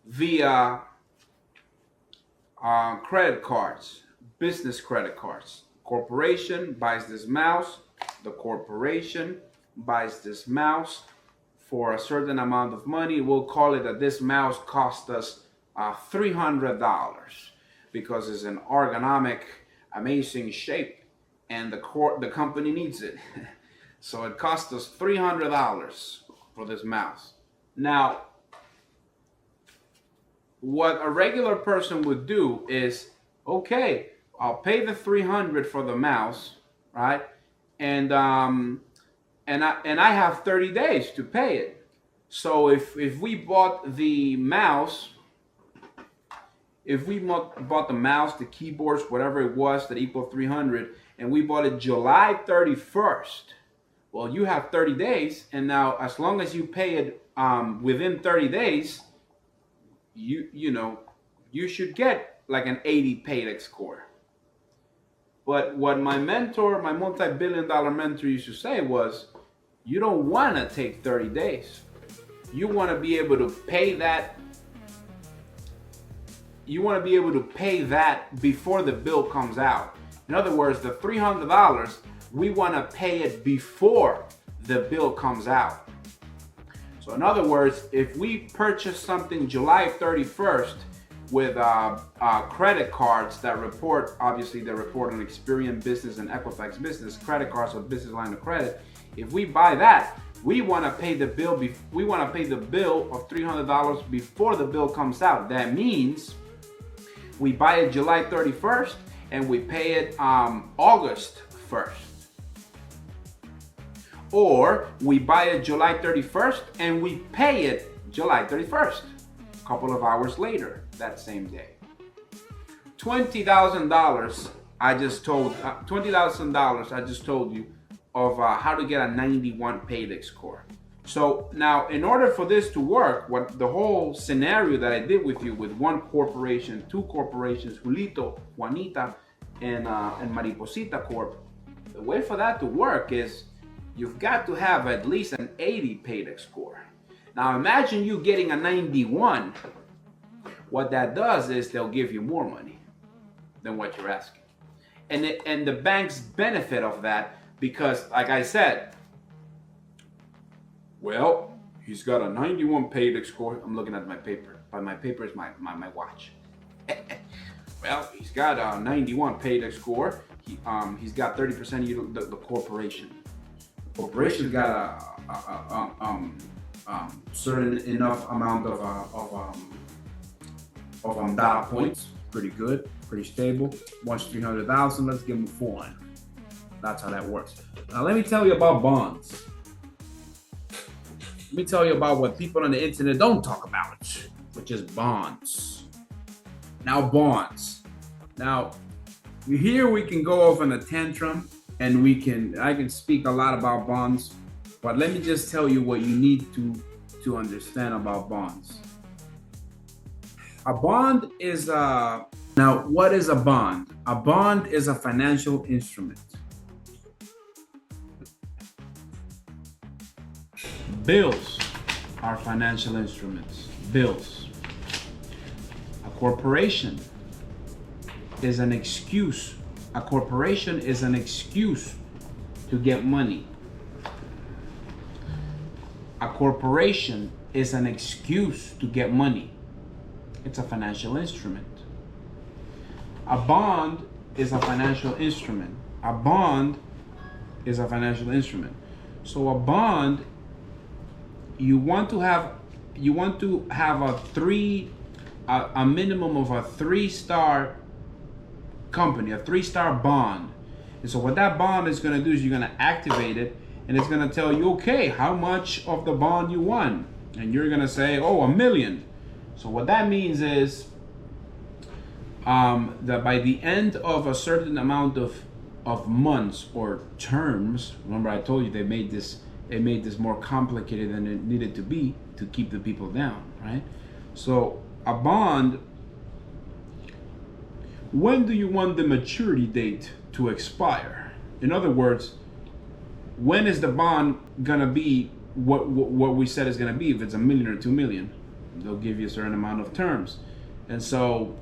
via credit cards, business credit cards. Corporation buys this mouse. The corporation buys this mouse for a certain amount of money. We'll call it that this mouse cost us $300 because it's an ergonomic, amazing shape, and the company needs it. So it cost us $300 for this mouse. Now, what a regular person would do is, okay, I'll pay the $300 for the mouse, right? And I have 30 days to pay it. So if we bought the mouse, the keyboards, whatever it was that equaled 300, and we bought it July 31st, well, you have 30 days, and now as long as you pay it within 30 days, you should get like an 80 paydex score. But what my mentor, my multi-billion-dollar mentor used to say was, you don't want to take 30 days. You want to be able to pay that. You want to be able to pay that before the bill comes out. In other words, the $300, we want to pay it before the bill comes out. So in other words, if we purchase something July 31st, with credit cards that report, obviously they report on Experian Business and Equifax Business, credit cards or business line of credit. If we buy that, we want to pay the bill. We want to pay the bill of $300 before the bill comes out. That means we buy it July 31st and we pay it August 1st. Or we buy it July 31st and we pay it July 31st, a couple of hours later. That same day. $20,000 I just told you of how to get a 91 paydex score. So now, in order for this to work, what the whole scenario that I did with you with one corporation, two corporations, Julito, Juanita, and Mariposita Corp, the way for that to work is you've got to have at least an 80 paydex score. Now imagine you getting a 91. What that does is they'll give you more money than what you're asking. And the banks benefit of that because, like I said, well, he's got a 91 paydex score. I'm looking at my paper, but my paper is my watch. Well, he's got a 91 paydex score. He's got 30% of the corporation. The corporation's got a certain enough amount of data points. Pretty good, pretty stable. Wants 300,000. Let's give him 400. That's how that works. Now let me tell you about bonds. Let me tell you about what people on the internet don't talk about, which is bonds. Now bonds. Now here we can go off on a tantrum, and I can speak a lot about bonds, but let me just tell you what you need to understand about bonds. A bond is now what is a bond? A bond is a financial instrument. Bills are financial instruments. Bills. A corporation is an excuse. A corporation is an excuse to get money. A corporation is an excuse to get money. It's a financial instrument. A bond is a financial instrument. A bond is a financial instrument. So a bond, you want to have a minimum of a 3-star company, a 3-star bond. And so what that bond is going to do is you're going to activate it, and it's going to tell you, okay, how much of the bond you want, and you're going to say, oh, $1 million. So what that means is that by the end of a certain amount of months or terms, remember I told you they made this more complicated than it needed to be to keep the people down, right? So a bond, when do you want the maturity date to expire? In other words, when is the bond gonna be what we said is gonna be? If it's $1 million or $2 million, they'll give you a certain amount of terms, and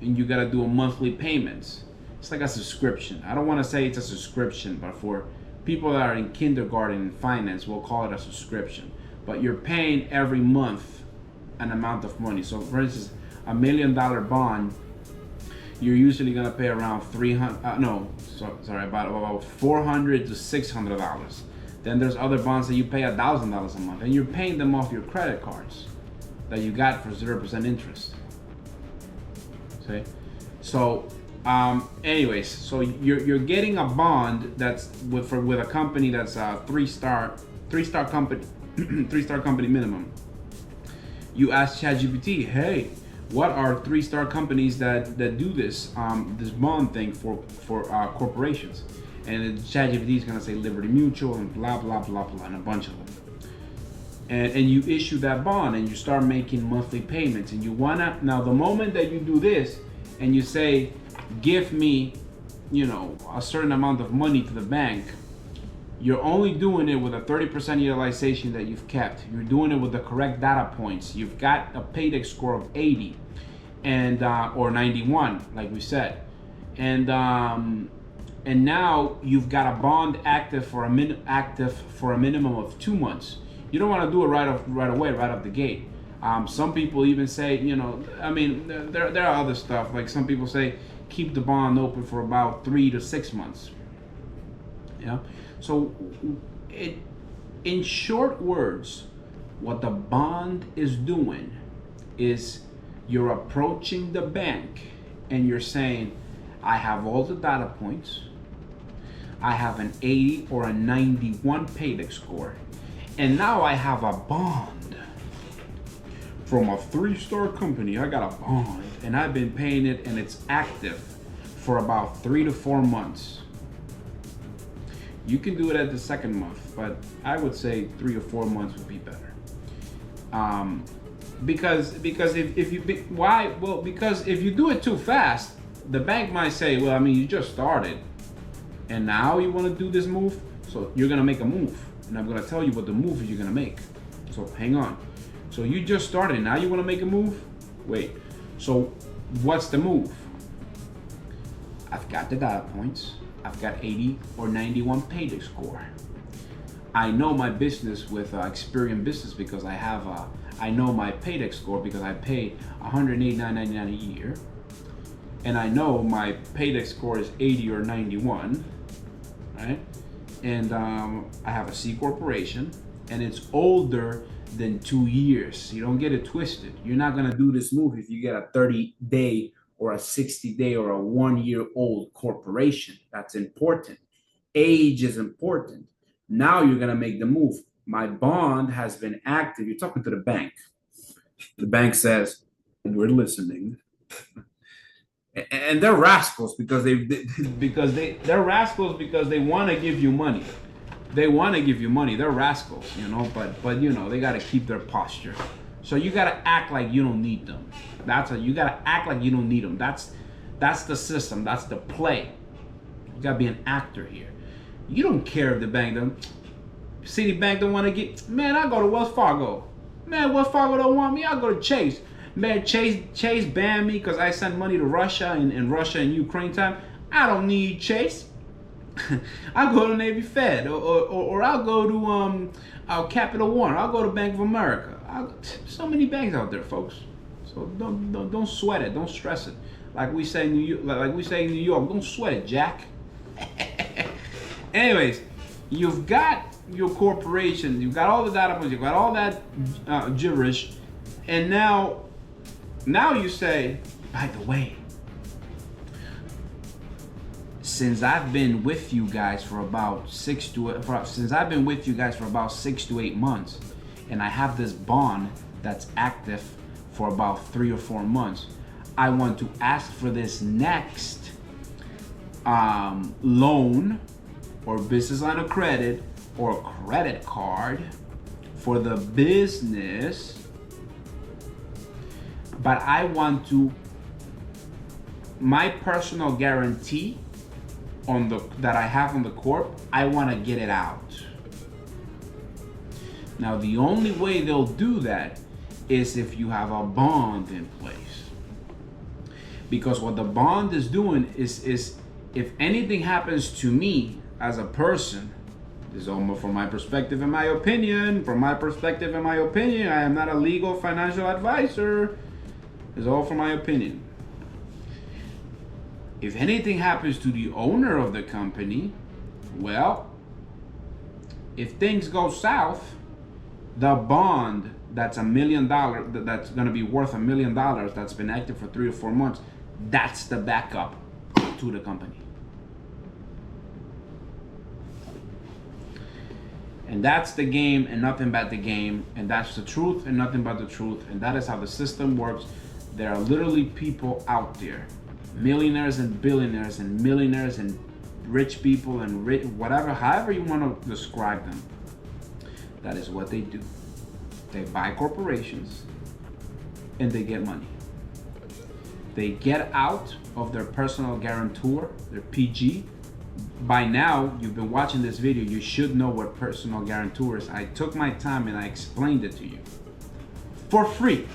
you gotta do a monthly payments. It's like a subscription. I don't want to say it's a subscription, but for people that are in kindergarten in finance, we'll call it a subscription. But you're paying every month an amount of money. So for instance, $1 million bond, you're usually gonna pay around about $400 to $600. Then there's other bonds that you pay $1,000 a month, and you're paying them off your credit cards that you got for 0% interest. Okay, so anyways, so you're getting a bond that's with a company that's a 3-star company, 3-star company minimum. You ask ChatGPT, hey, what are 3-star companies that do this bond thing for corporations? And ChatGPT is gonna say Liberty Mutual and blah blah blah blah and a bunch of them. And you issue that bond and you start making monthly payments, and you wanna, now the moment that you do this and you say, give me, a certain amount of money to the bank, you're only doing it with a 30% utilization that you've kept. You're doing it with the correct data points. You've got a paydex score of 80 and or 91, like we said, and now you've got a bond active for a minimum of 2 months. You don't want to do it right away, right off the gate. Some people even say, there are other stuff. Like some people say, keep the bond open for about 3 to 6 months. Yeah. So, in short words, what the bond is doing is you're approaching the bank and you're saying, I have all the data points. I have an 80 or a 91 paydex score. And now I have a bond from a 3-star company. I got a bond and I've been paying it, and it's active for about 3 to 4 months. You can do it at the second month, but I would say 3 or 4 months would be better. Because if you do it too fast, the bank might say, well, you just started, and now you want to do this move, so you're gonna make a move, and I'm gonna tell you what the move is you're gonna make. So hang on. So you just started, now you want to make a move? Wait. So what's the move? I've got the data points. I've got 80 or 91 paydex score. I know my business with Experian Business because I know my paydex score because I pay $189.99 a year. and I know my paydex score is 80 or 91, right? And I have a C corporation, and it's older than 2 years. You don't get it twisted. You're not gonna do this move if you get a 30-day or a 60-day or a 1-year-old corporation. That's important. Age is important. Now you're gonna make the move. My bond has been active. You're talking to the bank. The bank says, "We're listening." And they're rascals because they're rascals because they want to give you money. They want to give you money. They're rascals, you know. But you know, they got to keep their posture. So you got to act like you don't need them. You got to act like you don't need them. That's the system. That's the play. You got to be an actor here. You don't care if the bank don't. Citibank don't want to get. Man, I go to Wells Fargo. Man, Wells Fargo don't want me. I go to Chase. Man, Chase banned me because I sent money to Russia in Russia and Ukraine time. I don't need Chase. I'll go to Navy Fed or I'll go to Capital One. I'll go to Bank of America. So many banks out there, folks. So don't sweat it. Don't stress it. Like we say in New York, don't sweat it, Jack. Anyways, you've got your corporation. You've got all the data points. You've got all that gibberish, and now you say, by the way, since I've been with you guys for about 6 to 8 months, and I have this bond that's active for about 3 or 4 months, I want to ask for this next loan or business line of credit or credit card for the business. But I want to, my personal guarantee that I have on the corp, I want to get it out. Now, the only way they'll do that is if you have a bond in place. Because what the bond is doing is if anything happens to me as a person, this is almost from my perspective and my opinion, I am not a legal financial advisor. It's all from my opinion. If anything happens to the owner of the company, well, if things go south, the bond that's $1 million, that's going to be worth $1 million, that's been active for 3 or 4 months, that's the backup to the company. And that's the game and nothing but the game. And that's the truth and nothing but the truth. And that is how the system works. There are literally people out there, millionaires and billionaires and millionaires and rich people and whatever, however you want to describe them. That is what they do. They buy corporations and they get money. They get out of their personal guarantor, their PG. By now, you've been watching this video, you should know what personal guarantor is. I took my time and I explained it to you for free.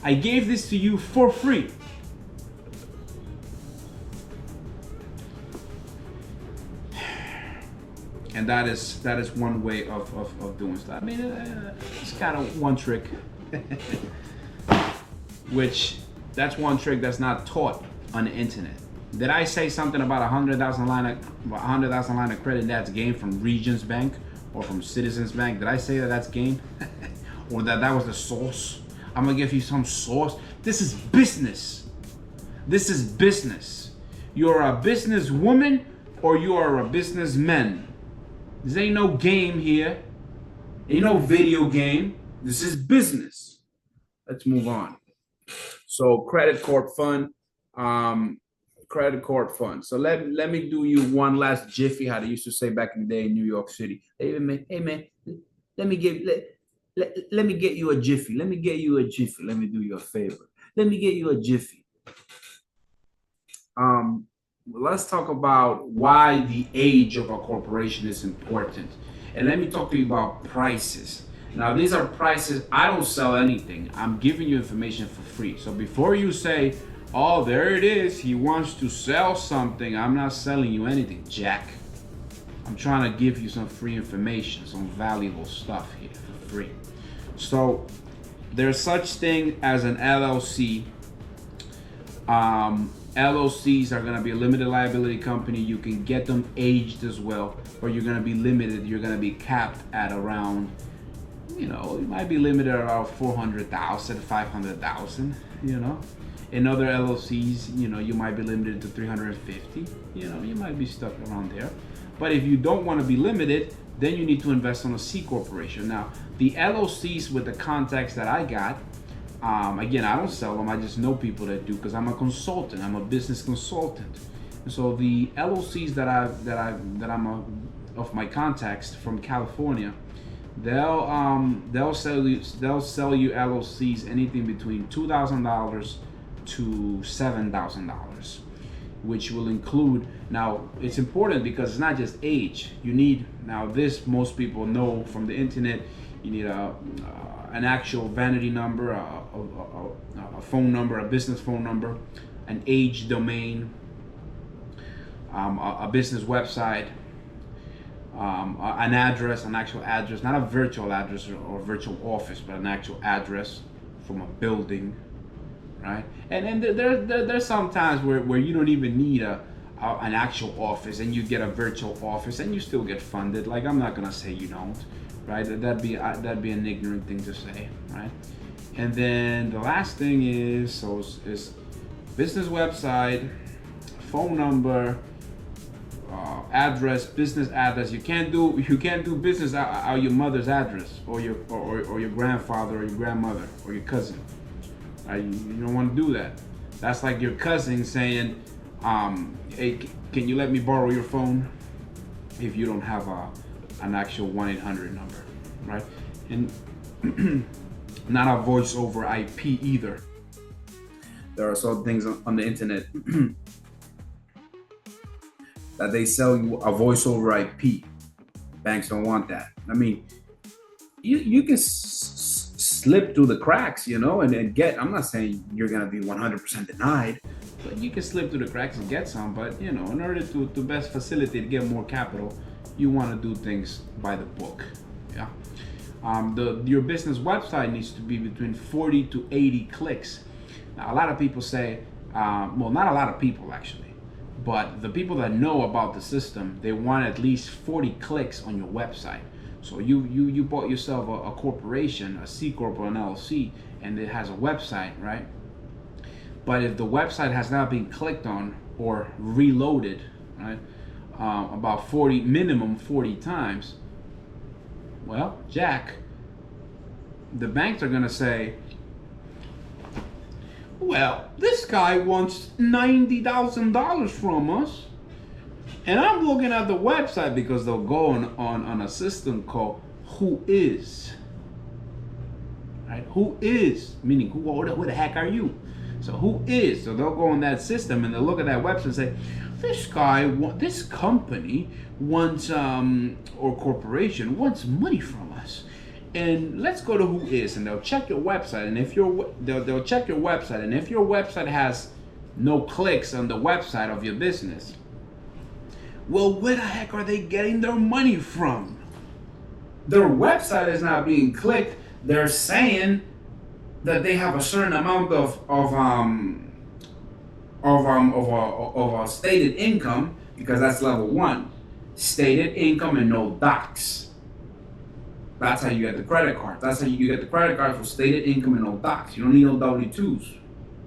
I gave this to you for free. And that is one way of doing stuff. I mean, it's kind of one trick, which that's one trick that's not taught on the internet. Did I say something about 100,000 line of credit that's gained from Regions Bank or from Citizens Bank? Did I say that that's gained, or that was the source? I'm gonna give you some source. This is business. This is business. You're a businesswoman or you are a businessman. This ain't no game here. Ain't no video game. This is business. Let's move on. So credit corp fund. Credit corp fund. So let me do you one last jiffy, how they used to say back in the day in New York City. Hey man, let me get you a jiffy. Let me get you a jiffy. Let me do you a favor. Let me get you a jiffy. Let's talk about why the age of a corporation is important. And let me talk to you about prices. Now, these are prices. I don't sell anything. I'm giving you information for free. So before you say, oh, there it is, he wants to sell something, I'm not selling you anything, Jack. I'm trying to give you some free information, some valuable stuff here for free. So there's such thing as an LLC LLCs are going to be a limited liability company. You can get them aged as well, or you're going to be limited. You're going to be capped at around, you might be limited at around 400,000, 500,000, In other LLCs, you might be limited to 350. You might be stuck around there. But if you don't want to be limited, then you need to invest on a C corporation. Now, the LLCs with the contacts that I got, again, I don't sell them. I just know people that do because I'm a consultant. I'm a business consultant. And so the LLCs that I'm of my contacts from California, they'll sell you LLCs anything between $2,000 to $7,000, which will include. Now it's important because it's not just age. You need, now this most people know from the internet, you need an actual vanity number, a phone number, a business phone number, an age domain, a business website, an address, an actual address, not a virtual address or virtual office, but an actual address from a building, right? And there's some times where you don't even need an actual office, and you get a virtual office, and you still get funded. Like, I'm not gonna say you don't, right? That'd be an ignorant thing to say, right? And then the last thing is business website, phone number, address, business address. You can't do business out your mother's address or your grandfather or your grandmother or your cousin. You don't want to do that. That's like your cousin saying, "Hey, can you let me borrow your phone?" If you don't have an actual 1-800 number, right? And not a voice over IP either. There are some things on the internet that they sell you a voice over IP. Banks don't want that. I mean, you can slip through the cracks, and get. I'm not saying you're gonna be 100% denied, but you can slip through the cracks and get some. But in order to best facilitate to get more capital, you want to do things by the book. Yeah. Your business website needs to be between 40 to 80 clicks. Now, a lot of people say, well, not a lot of people actually, but the people that know about the system, they want at least 40 clicks on your website. So you bought yourself a corporation, a C Corp or an LLC, and it has a website, right? But if the website has not been clicked on or reloaded, right, about minimum 40 times, well, Jack, the banks are gonna say, well, this guy wants $90,000 from us. And I'm looking at the website because they'll go on a system called Who Is. Right? Who is, meaning who the heck are you? So who is? So they'll go on that system and they'll look at that website and say, this company wants, or corporation wants money from us. And let's go to Who Is, and they'll check your website. And if they'll check your website, and if your website has no clicks on the website of your business, well, where the heck are they getting their money from? Their website is not being clicked. They're saying that they have a certain amount of stated income, because that's level 1. Stated income and no docs. That's how you get the credit card. That's how you get the credit card for stated income and no docs. You don't need no W-2s,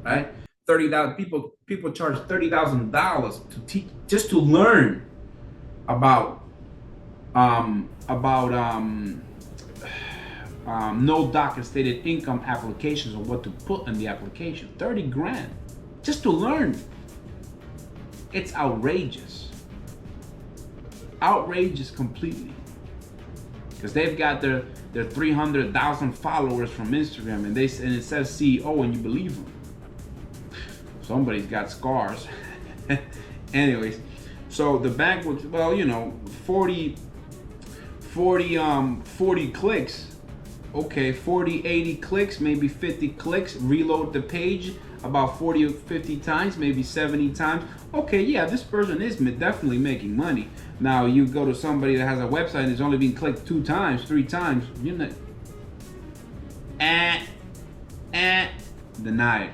right? People charge $30,000 to teach, just to learn about no doc and stated income applications, or what to put in the application. 30 grand just to learn. It's outrageous. Outrageous completely. Because they've got their 300,000 followers from Instagram, and it says CEO, and you believe them. Somebody's got scars. Anyways, so the bank would, well, 40 clicks. Okay, 40, 80 clicks, maybe 50 clicks, reload the page about 40 or 50 times, maybe 70 times. Okay, yeah, this person is definitely making money. Now you go to somebody that has a website and it's only been clicked 2 times, 3 times, you're not, denied.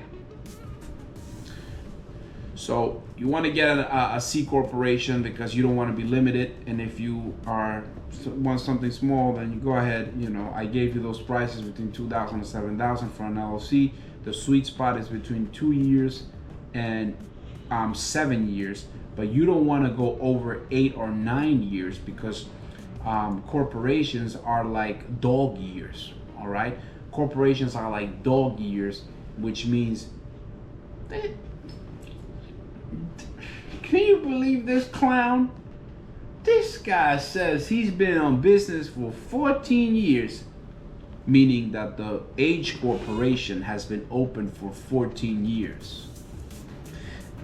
So you want to get a C corporation because you don't want to be limited. And if you want something small, then you go ahead. You know, I gave you those prices between $2,000 and $7,000 for an LLC. The sweet spot is between 2 years and 7 years, but you don't want to go over 8 or 9 years because corporations are like dog years. All right, corporations are like dog years, which means can you believe this clown? This guy says he's been on business for 14 years, meaning that the Age Corporation has been open for 14 years.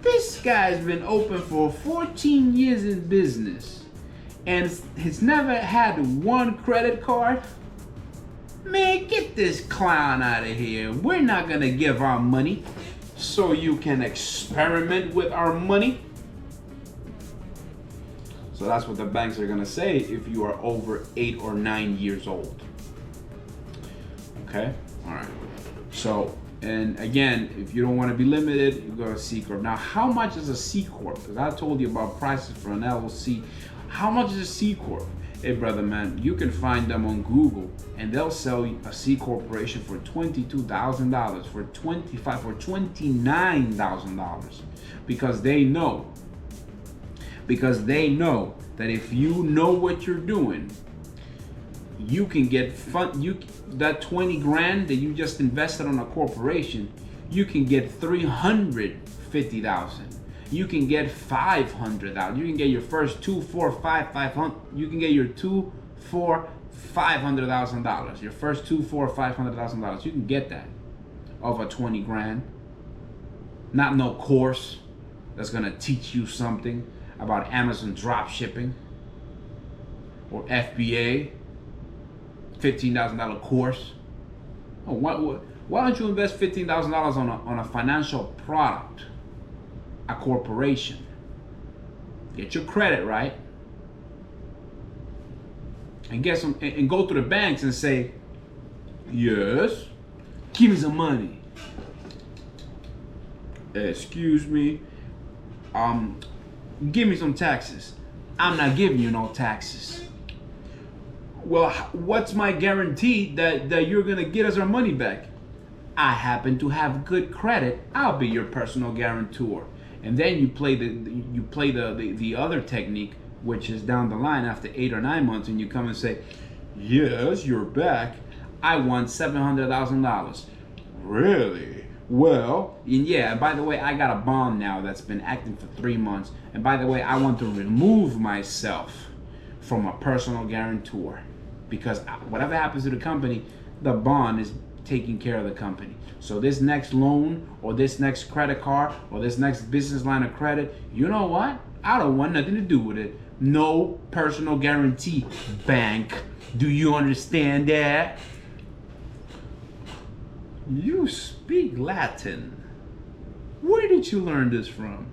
This guy's been open for 14 years in business and has never had one credit card. Man, get this clown out of here. We're not gonna give our money so you can experiment with our money. So that's what the banks are gonna say if you are over 8 or 9 years old. Okay, all right. So, and again, if you don't want to be limited, you go to C Corp. Now, how much is a C Corp? Because I told you about prices for an LLC. How much is a C Corp? Hey, brother, man, you can find them on Google, and they'll sell you a C corporation for $22,000, for $25,000, for $29,000, because they know that if you know what you're doing, you can get that 20 grand that you just invested on a corporation, you can get 350,000. You can get 500,000. You can get your first 2, 4, 5, 500. You can get your 2, 4, $500,000. Your first 2, 4, $500,000. You can get that of a 20 grand. Not no course that's gonna teach you something about Amazon drop shipping or FBA. $15,000 course. Oh, why don't you invest $15,000 on a financial product, a corporation? Get your credit right, and get some, and go to the banks and say, yes, give me some money. Excuse me, give me some taxes. I'm not giving you no taxes. Well, what's my guarantee that you're gonna get us our money back? I happen to have good credit. I'll be your personal guarantor. And then you play the other technique, which is down the line after 8 or 9 months, and you come and say, yes, you're back. I want $700,000. Really? Well, and yeah, by the way, I got a bond now that's been acting for 3 months. And by the way, I want to remove myself from a personal guarantor, because whatever happens to the company, the bond is taking care of the company. So this next loan or this next credit card or this next business line of credit, you know what? I don't want nothing to do with it. No personal guarantee, bank. Do you understand that? You speak Latin. Where did you learn this from?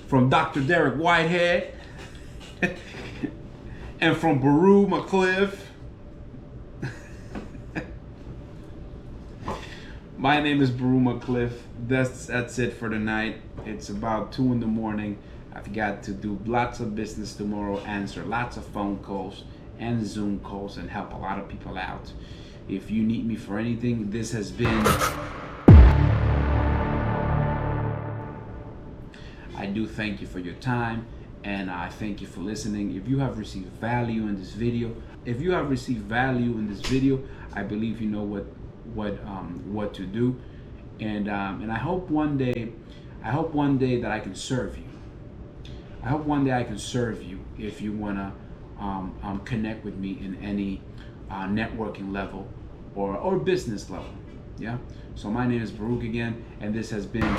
From Dr. Derek Whitehead? And from Baru McCliff? My name is Baru McCliff. That's it for tonight. It's about 2 in the morning. I've got to do lots of business tomorrow, answer lots of phone calls and Zoom calls, and help a lot of people out. If you need me for anything, this has been... I do thank you for your time, and I thank you for listening. If you have received value in this video, I believe you know what to do, and I hope one day that I can serve you. I hope one day I can serve you if you wanna connect with me in any networking level or business level. Yeah. So my name is Baruch again, and this has been